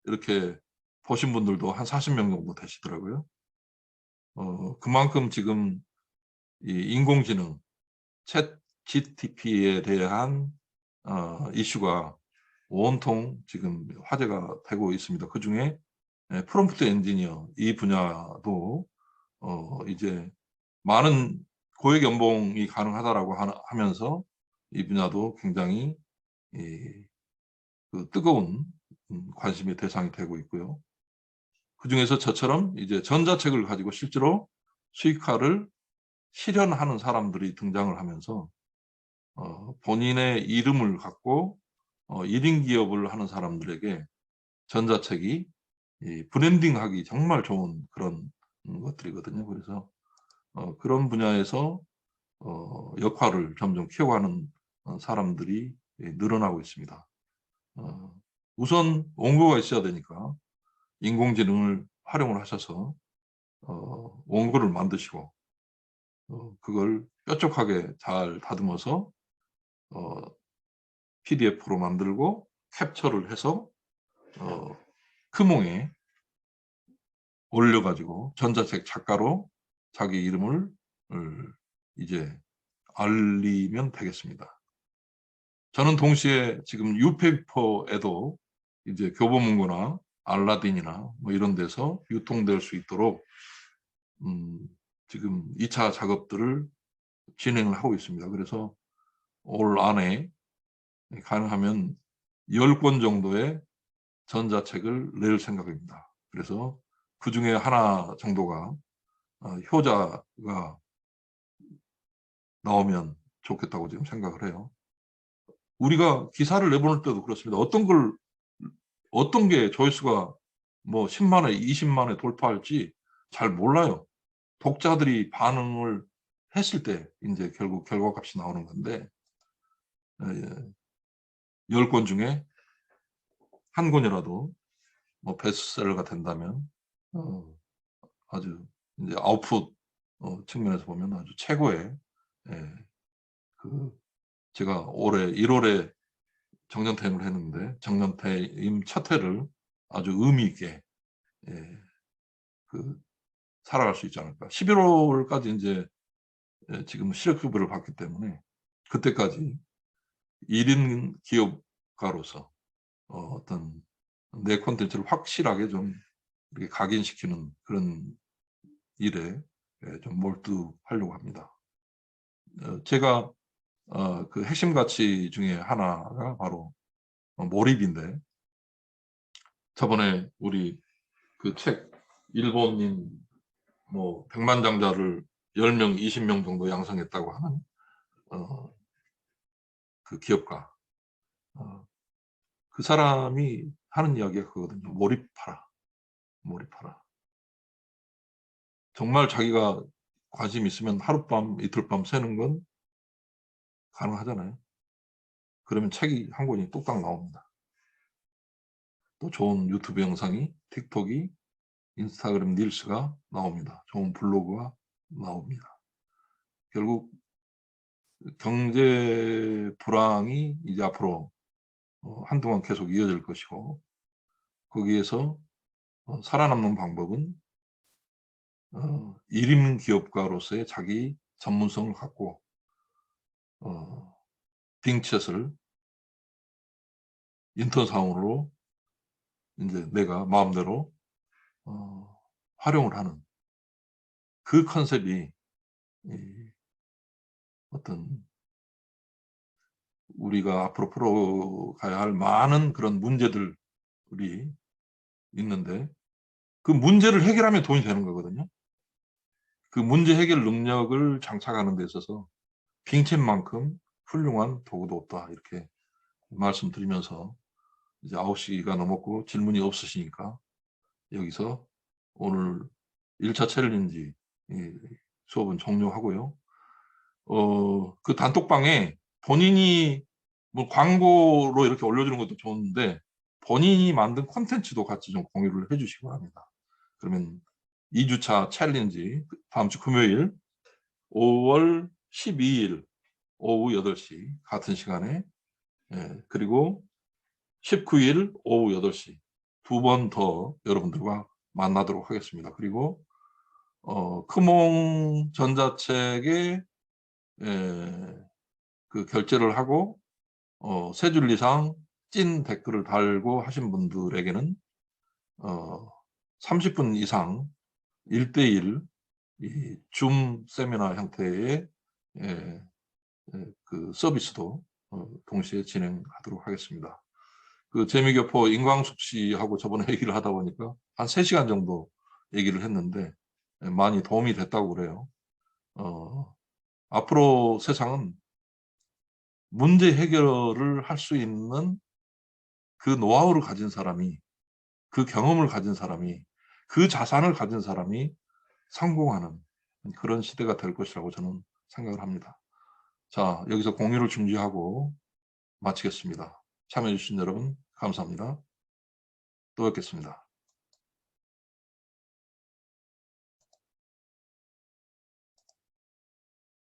이렇게 보신 분들도 한 40명 정도 되시더라고요. 그만큼 지금 이 인공지능 챗 GTP에 대한 이슈가 온통 지금 화제가 되고 있습니다. 그 중에 프롬프트 엔지니어 이 분야도 이제 많은 고액 연봉이 가능하다라고 하면서 이 분야도 굉장히 그 뜨거운 관심의 대상이 되고 있고요. 그 중에서 저처럼 이제 전자책을 가지고 실제로 수익화를 실현하는 사람들이 등장을 하면서 본인의 이름을 갖고 1인 기업을 하는 사람들에게 전자책이 브랜딩하기 정말 좋은 그런 것들이거든요. 그래서 그런 분야에서 역할을 점점 키워가는 사람들이 늘어나고 있습니다. 우선 원고가 있어야 되니까 인공지능을 활용을 하셔서 원고를 만드시고, 그걸 뾰족하게 잘 다듬어서 PDF로 만들고 캡처를 해서 크몽에 올려가지고 전자책 작가로 자기 이름을 이제 알리면 되겠습니다. 저는 동시에 지금 뉴페이퍼에도 이제 교보문고나 알라딘이나 뭐 이런 데서 유통될 수 있도록 지금 2차 작업들을 진행을 하고 있습니다. 그래서 올 안에 가능하면 10권 정도의 전자책을 낼 생각입니다. 그래서 그 중에 하나 정도가 효자가 나오면 좋겠다고 지금 생각을 해요. 우리가 기사를 내보낼 때도 그렇습니다. 어떤 게 조회수가 뭐 10만회, 20만회 돌파할지 잘 몰라요. 독자들이 반응을 했을 때 이제 결국 결과값이 나오는 건데 10권 중에 한 권이라도 뭐 베스트셀러가 된다면 아주 이제 아웃풋 측면에서 보면 아주 최고의 제가 올해 1월에 정년퇴임을 했는데 정년퇴임 첫 해를 아주 의미 있게 살아갈 수 있지 않을까. 11월까지 이제 지금 실업급여를 받기 때문에 그때까지 1인 기업가로서 어떤 내 콘텐츠를 확실하게 좀 이렇게 각인시키는 그런 일에 좀 몰두하려고 합니다. 제가 그 핵심 가치 중에 하나가 바로 몰입인데 저번에 우리 그 책 일본인 뭐 백만장자를 10명, 20명 정도 양성했다고 하는 그 기업가 그 사람이 하는 이야기가 그거거든요. 몰입하라. 몰입하라. 정말 자기가 관심 있으면 하룻밤, 이틀밤 새는 건 가능하잖아요. 그러면 책이 한 권이 뚝딱 나옵니다. 또 좋은 유튜브 영상이, 틱톡이, 인스타그램 릴스가 나옵니다. 좋은 블로그가 나옵니다. 결국 경제 불황이 이제 앞으로 한동안 계속 이어질 것이고 거기에서 살아남는 방법은 1인 기업가로서의 자기 전문성을 갖고 빙챗을 인턴사원으로 이제 내가 마음대로 활용을 하는 그 컨셉이 어떤 우리가 앞으로 풀어가야 할 많은 그런 문제들이 있는데 그 문제를 해결하면 돈이 되는 거거든요. 그 문제 해결 능력을 장착하는 데 있어서 빙챗만큼 훌륭한 도구도 없다 이렇게 말씀드리면서 이제 9시가 넘었고 질문이 없으시니까 여기서 오늘 1차 챌린지 수업은 종료하고요. 그 단톡방에 본인이 뭐 광고로 이렇게 올려주는 것도 좋은데 본인이 만든 콘텐츠도 같이 좀 공유를 해주시기 바랍니다. 그러면 2주차 챌린지 다음 주 금요일 5월 12일 오후 8시 같은 시간에 그리고 19일 오후 8시 2번 더 여러분들과 만나도록 하겠습니다. 그리고 크몽 전자책에 그 결제를 하고 3줄 이상 찐 댓글을 달고 하신 분들에게는 30분 이상 1대1 줌 세미나 형태의 그 서비스도 동시에 진행하도록 하겠습니다. 그 재미교포 임광숙 씨하고 저번에 얘기를 하다 보니까 한 3시간 정도 얘기를 했는데 많이 도움이 됐다고 그래요. 앞으로 세상은 문제 해결을 할 수 있는 그 노하우를 가진 사람이, 그 경험을 가진 사람이, 그 자산을 가진 사람이 성공하는 그런 시대가 될 것이라고 저는 생각을 합니다. 자, 여기서 공유를 중지하고 마치겠습니다. 참여해 주신 여러분 감사합니다. 또 뵙겠습니다.